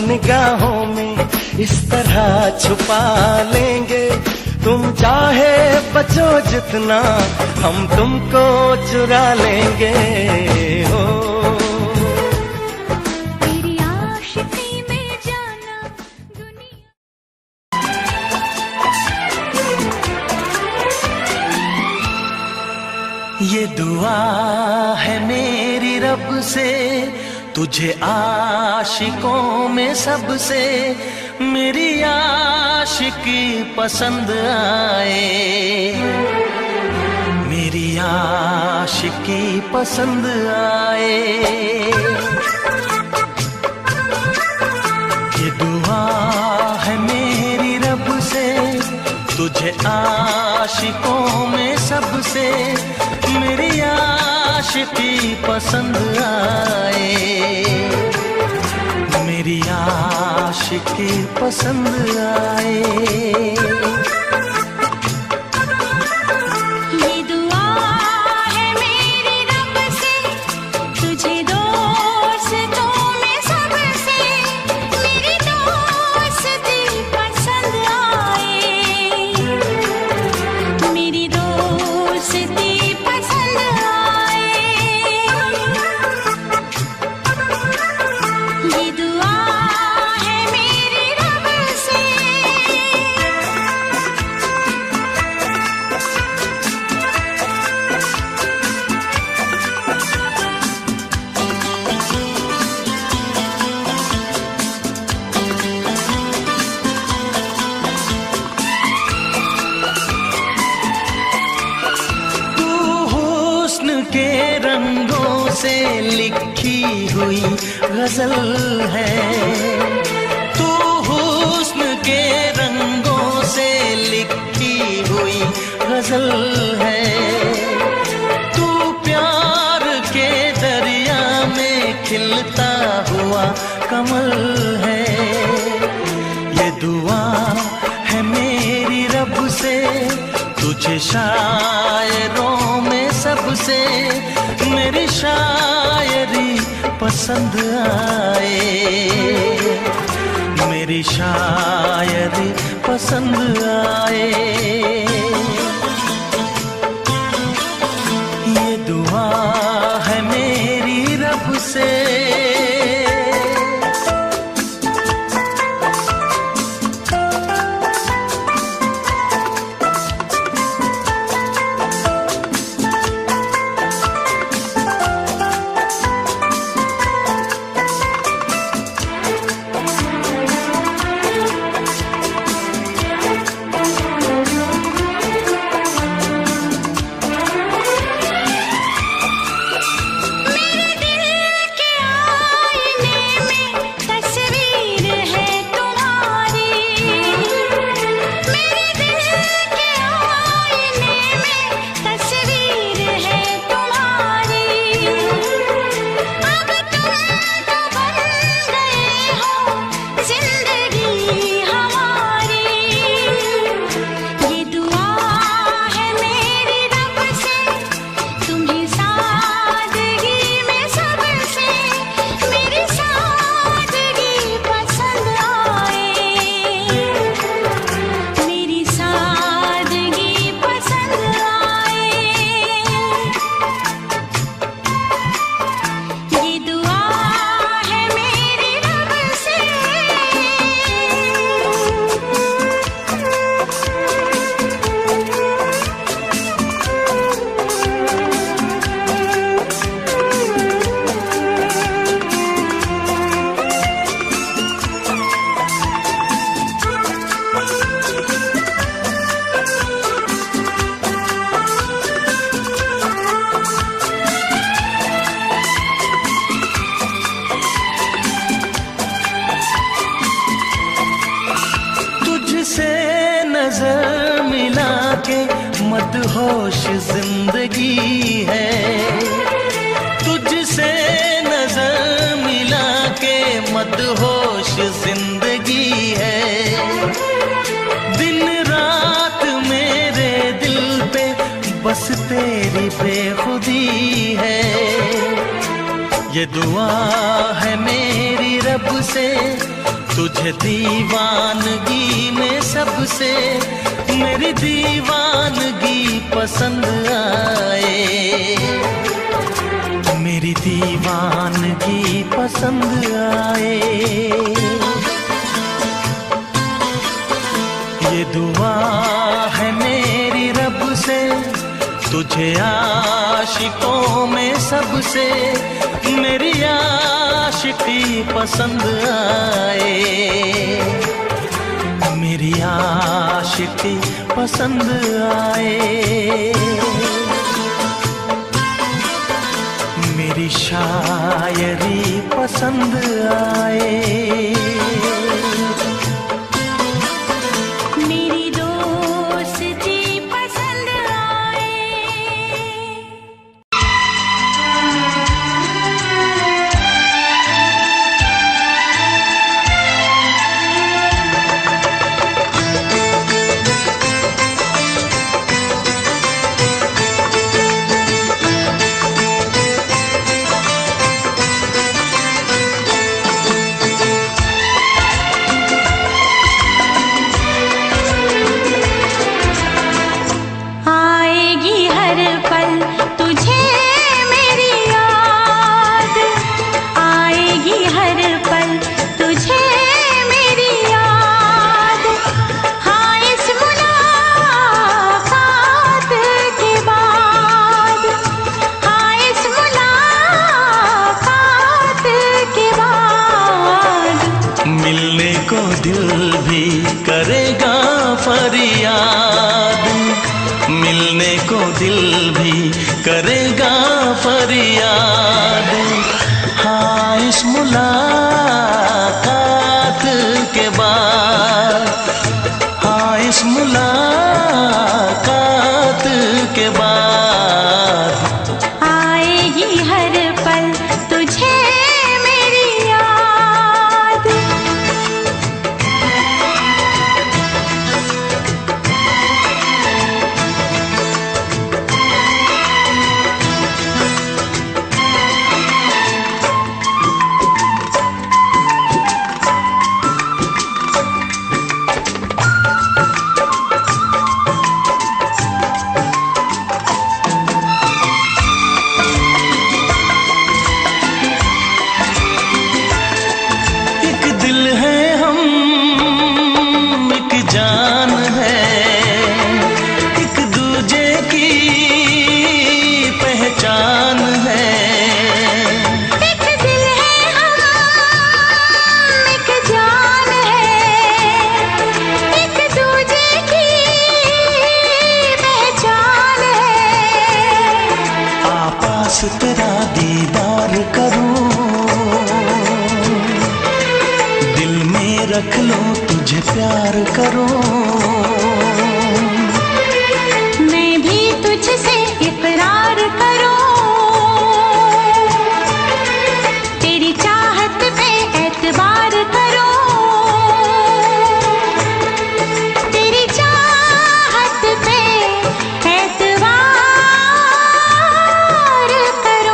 निगाहों में इस तरह छुपा लेंगे। तुम चाहे बचो जितना, हम तुमको चुरा लेंगे हो। तेरी आशिकी में जाना दुनिया। ये दुआ है मेरी रब से, तुझे आशिकों में सबसे मेरी आशिकी पसंद आए, मेरी आशिकी पसंद आए। ये दुआ है मेरी रब से, तुझे आशिकों में सबसे मेरी आशिकी पसंद आए, मेरी आशिकी पसंद आए। ये दुआ है मेरी रब से, तुझे दोस्तों में सबसे मेरी दोस्ती पसंद आए, मेरी दोस्ती पसंद आए। ये दुआ है मेरी रब से। तू हुस्न के रंगों से लिखी हुई गजल है, तू हुस्न के रंगों से लिखी हुई गजल है। तू प्यार के दरिया में खिलता हुआ कमल है। ये दुआ है मेरी रब से, तुझे शायरों में सबसे मेरी शायरी पसंद आए, मेरी शायरी पसंद आए। ये दुआ है मेरी रब से। नजर मिला के मदहोश जिंदगी है, तुझसे नजर मिला के मदहोश जिंदगी है। दिन रात मेरे दिल पे बस तेरी बेखुदी है। ये दुआ है मेरी रब से, तुझे दीवानगी में सबसे मेरी दीवानगी पसंद आए, मेरी दीवानगी पसंद आए। ये दुआ है मेरी रब से, तुझे आशिकों में सबसे मेरी आशिकी पसंद आए, मेरी आशिकी पसंद आए। मेरी शायरी पसंद आए, मेरी दोस्ती पसंद आए। आएगी हर पल तुझे मेरी याद, आएगी हर पल तुझे मेरी याद। हाँ इस मुलाकात के बाद, हाँ इस मुलाकात के बाद मिलने को दिल भी करेगा फरियाद, मिलने को दिल भी करेगा फरियाद। हाँ इस मुलाकात के बाद, हाँ इस मुलाकात के बाद आएगी हर पल तुझे मेरी याद। एक दिल है हम, एक जान है, एक दूजे की पहचान है। एक दिल है हम, एक जान है, एक दूजे की पहचान है। आपास तेरा दीदार करूं, दिल में रख लो तुझे प्यार करूं। मैं भी तुझसे इकरार करूं, तेरी चाहत पे एतबार करूं, तेरी चाहत पे एतबार करूं।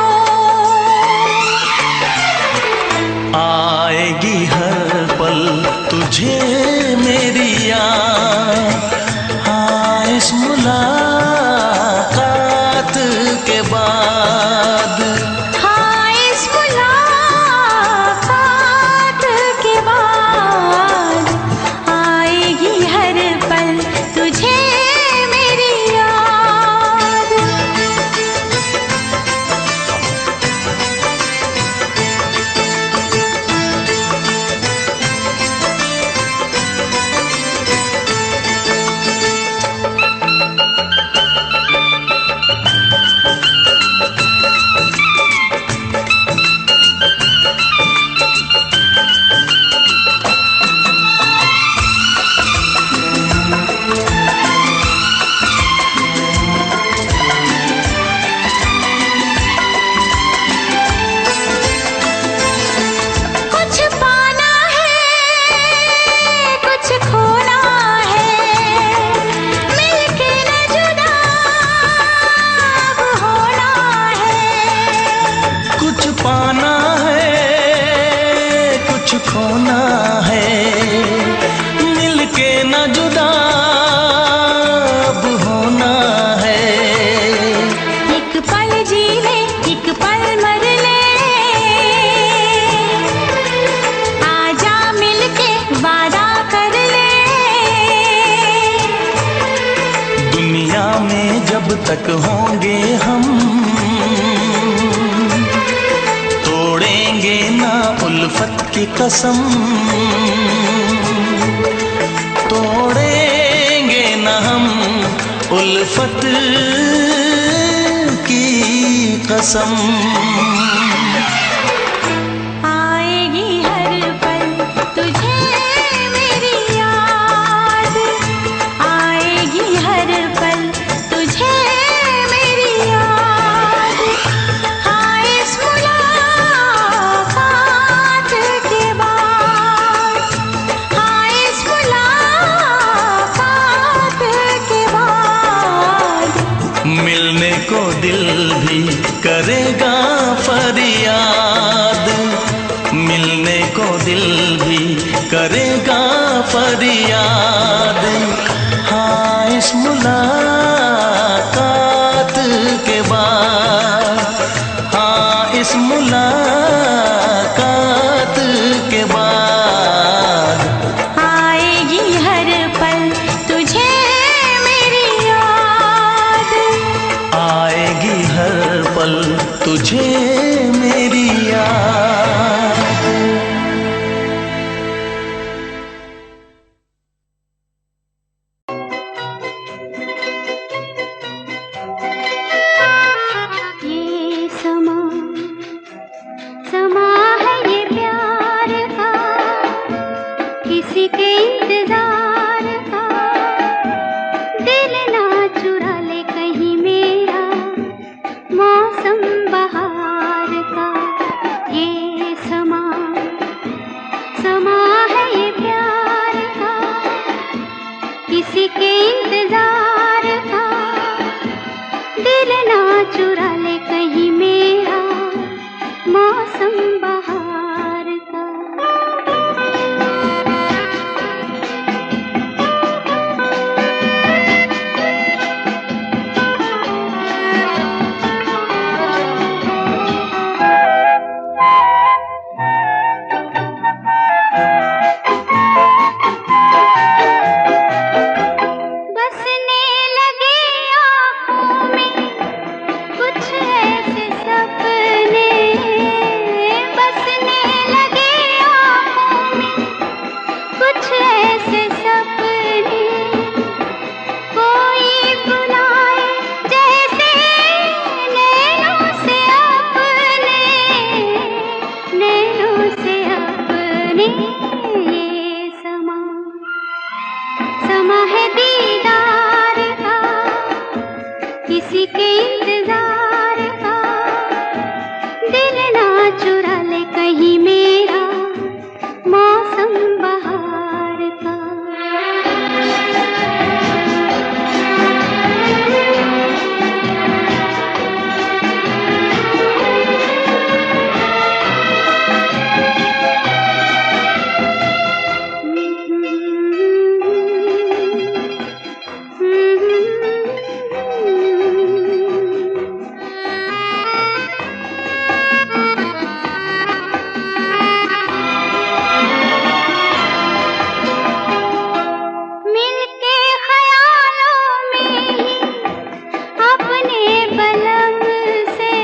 तक होंगे हम, तोड़ेंगे ना उल्फत की कसम, तोड़ेंगे ना हम उल्फत की कसम। मिलने को दिल भी करेगा फरियाद, मिलने को दिल भी करेगा फरियाद। हाँ इस मुलाकात के बाद, हाँ इस मुलाकात के बाद आएगी हर पल तुझे मेरी याद, आएगी हर पल तुझे मेरी याद। ये समा समा है ये प्यार का, किसी के इंतजार का, दिल ना चुरा ले कहीं मेरा मौसम बहार का। ये समा समा है ये प्यार का, किसी के इंतजार का, दिल ना चुरा ले कहीं मेरा मौसम बहार का। बसने लगे आँखों में कुछ ऐसे सपने, बसने लगे आँखों में कुछ ऐसे सपने, कोई बुलाए जैसे नैनों से अपने, नैनों से अपने। ये समा समा है दीदार का, किसी के इंतजार का, दिल ना चुरा ले कहीं मेरा मौसम बहार का। मिलके ख्यालों में ही अपने बलम से,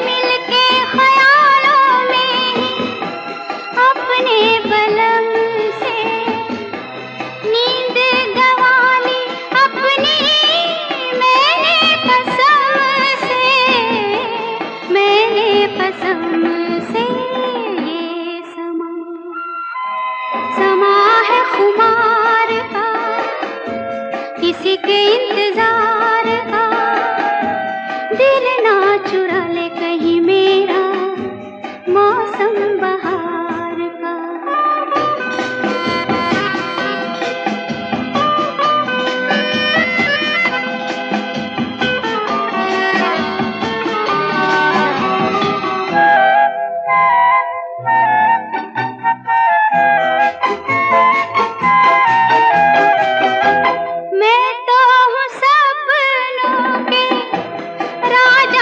मिलके ख्यालों में ही अपने बलम से, नींद गंवाली अपनी मैंने कसम से, मैंने कसम से। ये समा समा है खुमार का, किसी के इंतजार का, दिल ना चुरा ले कहीं मेरा मौसम बहार का। मैं तो हूँ सपनों के राजा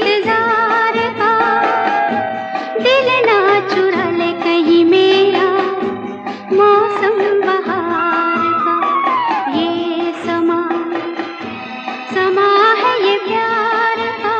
इंतजार का, दिल ना चुरा ले कहीं मेरा मौसम बहार का। ये समा समा है ये प्यार का।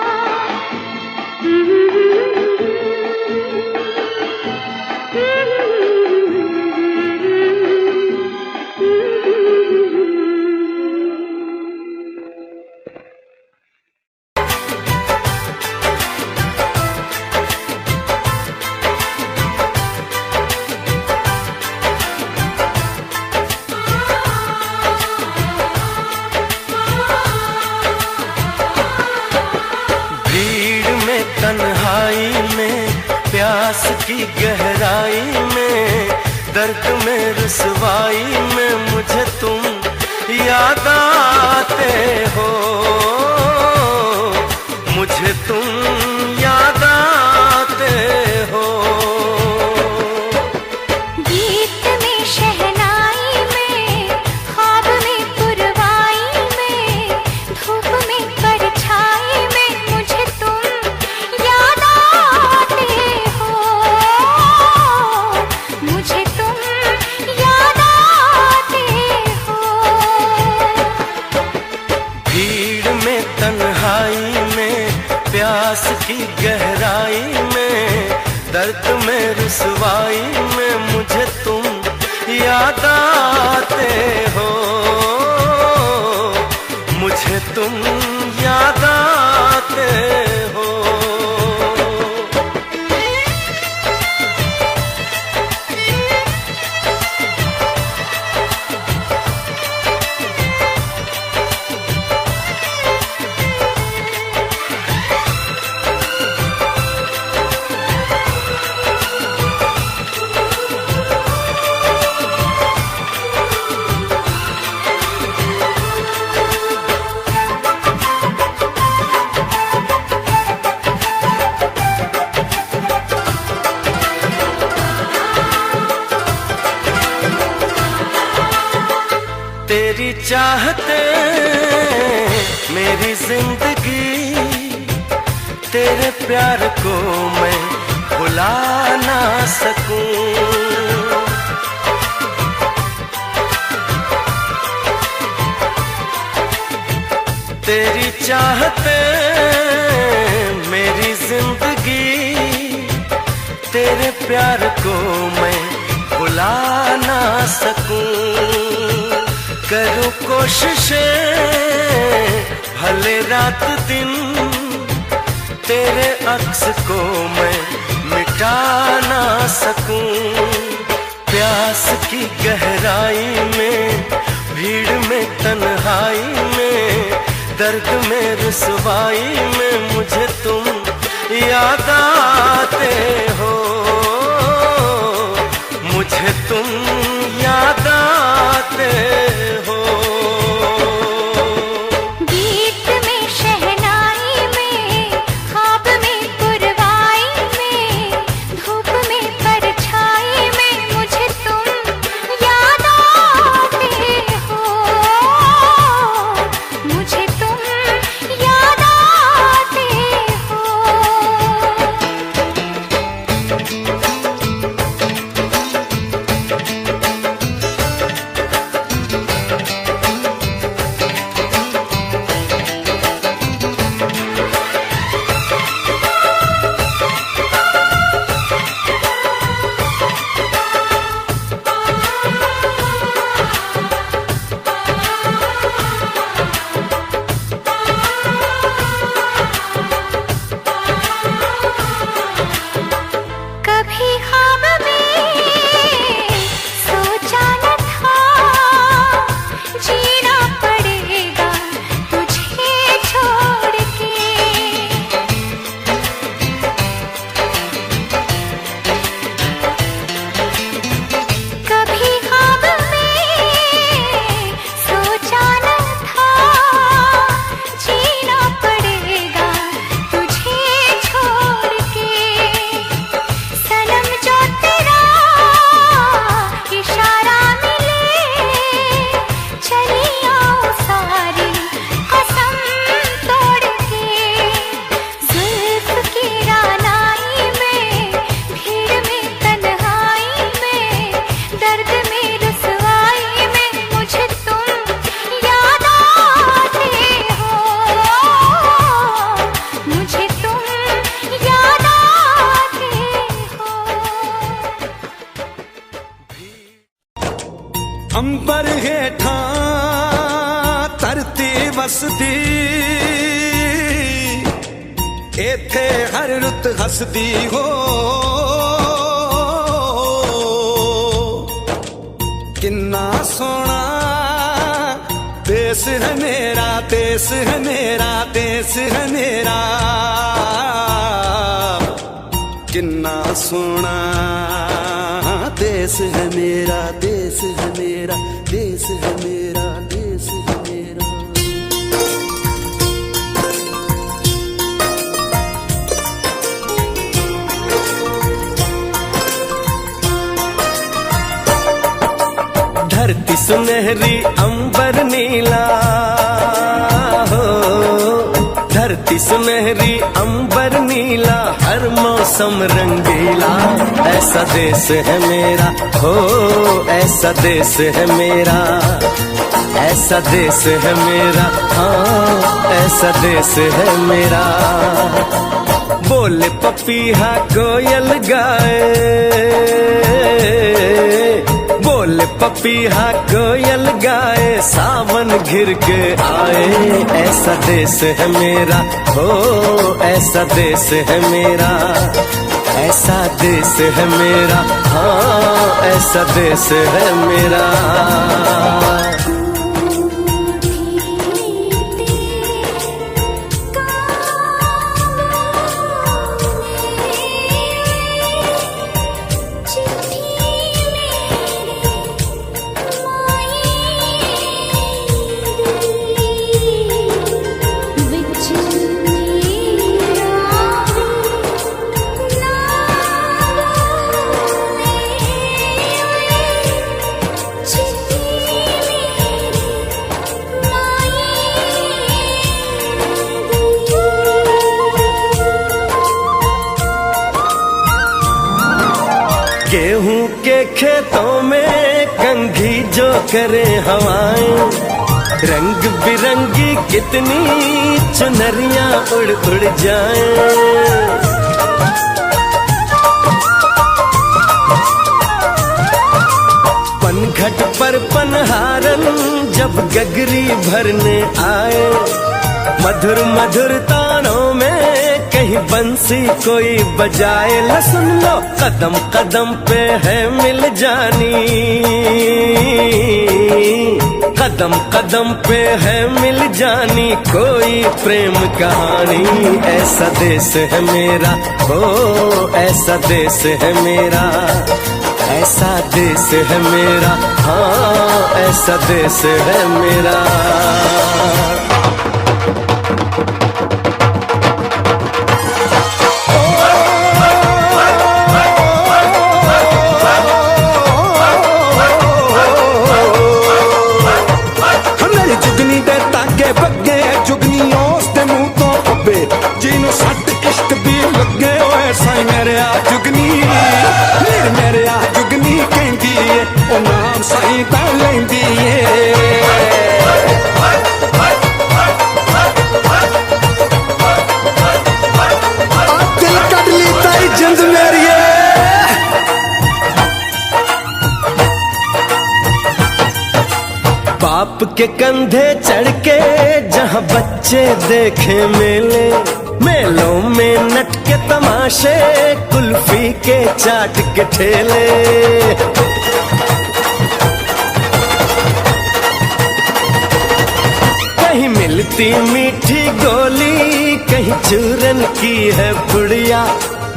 भीड़ में तन्हाई में प्यास की गहराई में दर्द में रुसवाई में मुझे तुम याद आते हो, मुझे तुम याद आते हो। गीत में शहनाई में, ख्वाब में पुरवाई में, धूप में परछाई में मुझे तुम याद आते हो, मुझे तुम याद आते हो। भीड़ में तन्हाई में प्यास की गहराई में दर्द में रुसवाई में मुझे तुम याद आते हो, मुझे तुम याद आते हो। तेरी चाहते मेरी जिंदगी, तेरे प्यार को मैं भुला ना सकूं। तेरी चाहते मेरी जिंदगी, तेरे प्यार को मैं भुला ना सकूं। करूं कोशिशें भले रात दिन, तेरे अक्स को मैं मिटा ना सकूं। प्यास की गहराई में, भीड़ में तन्हाई में, दर्द में रुसवाई में मुझे तुम याद आते हो, मुझे तुम याद आते हो। गीत में शहनाई में, ख्वाब में पुरवाई में, धूप में परछाई में मुझे तुम याद आते हो, मुझे तुम याद आते अंबर हेठा धरती वसदी, इथे हर रुत हसदी हो। किन्ना सोना देश है मेरा, देश है मेरा, देश है मेरा। किन्ना सोना देश है मेरा, देश है मेरा, देश है मेरा, देश है मेरा। धरती सुनहरी अंबर नीला हो, धरती सुनहरी अंबर नीला, हर मौसम रंगीला। ऐसा देश है मेरा हो, ऐसा देश है मेरा, ऐसा देश है मेरा, हाँ ऐसा देश है मेरा। बोले पपीहा कोयल गाए, बोले पपीहा कोयल गाए, सावन घिर के आए। ऐसा देश है मेरा हो, ऐसा देश है मेरा, ऐसा देश है मेरा, हाँ ऐसा देश है मेरा। गेहूं के खेतों में कंघी जो करे हवाएं, रंग बिरंगी कितनी चुनरियां उड़ उड़ जाएं। पनघट पर पनहारन जब गगरी भरने आए, मधुर मधुर तानों में कहीं बंसी कोई बजाए। ल सुन लो कदम कदम पे है मिल जानी, कदम कदम पे है मिल जानी कोई प्रेम कहानी। ऐसा देश है मेरा हो, ऐसा देश है मेरा, ऐसा देश है मेरा, हाँ ऐसा देश है मेरा। जिन्हों सट इश्क दी लगे होए साई मेरे आ जुगनी, मेरे आ जुगनी कहंदी है ओ नाम साई ता लैंदी है। दिल कट ली ताई जिंद मेरी बाप के कंधे चढ़ के जहाँ बच्चे देखे मेले, मेलों में नट के तमाशे, कुल्फी के चाट के ठेले। कहीं मिलती मीठी गोली, कहीं चूरन की है पुड़िया।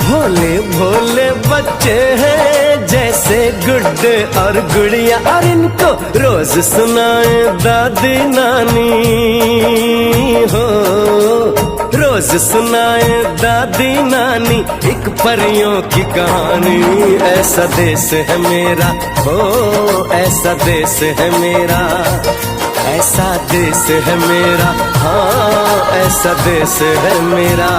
भोले भोले बच्चे हैं जैसे गुड्डे और गुड़िया, और इनको रोज सुनाए दादी नानी हो, रोज सुनाए दादी नानी एक परियों की कहानी। ऐसा देश है मेरा हो, ऐसा देश है मेरा, ऐसा देश है मेरा, हाँ ऐसा देश है मेरा।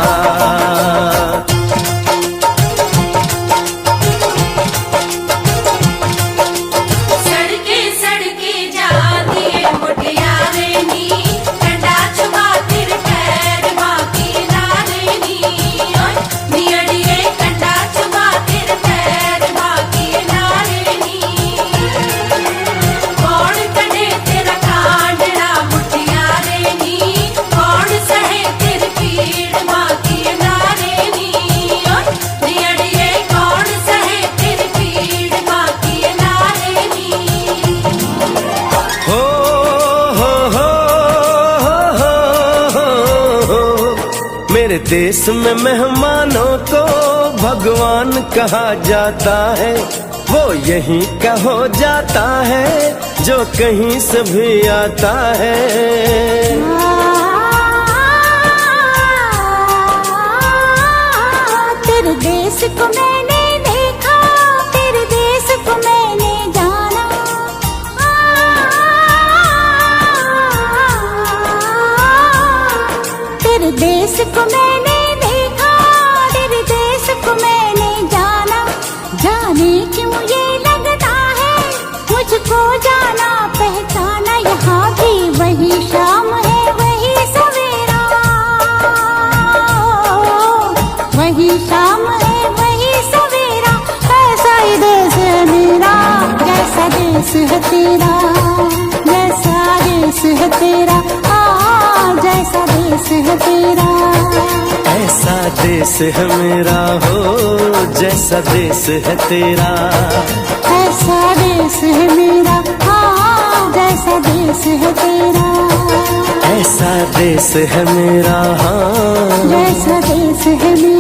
कौन देश में मेहमानों को भगवान कहा जाता है, वो यहीं का हो जाता है जो कहीं से भी आता है। तेरे देश को मैंने देखा, तेरे देश को मैंने जाना, तेरे देश को मैंने देखा, तेरे देश को मैंने जाना। जाने क्यों ये लगता है मुझको जाना पहचाना, यहाँ भी वही शाम है वही सवेरा, वही शाम है वही सवेरा। ऐसा ही देश है मेरा, जैसा देश है तेरा, जैसा देश है तेरा, जैसा देश है तेरा। ऐसा देश है मेरा हो, जैसा देश है तेरा। ऐसा देश है मेरा, जैसा देश है तेरा। ऐसा देश है मेरा, हाँ जैसा देश है मेरा।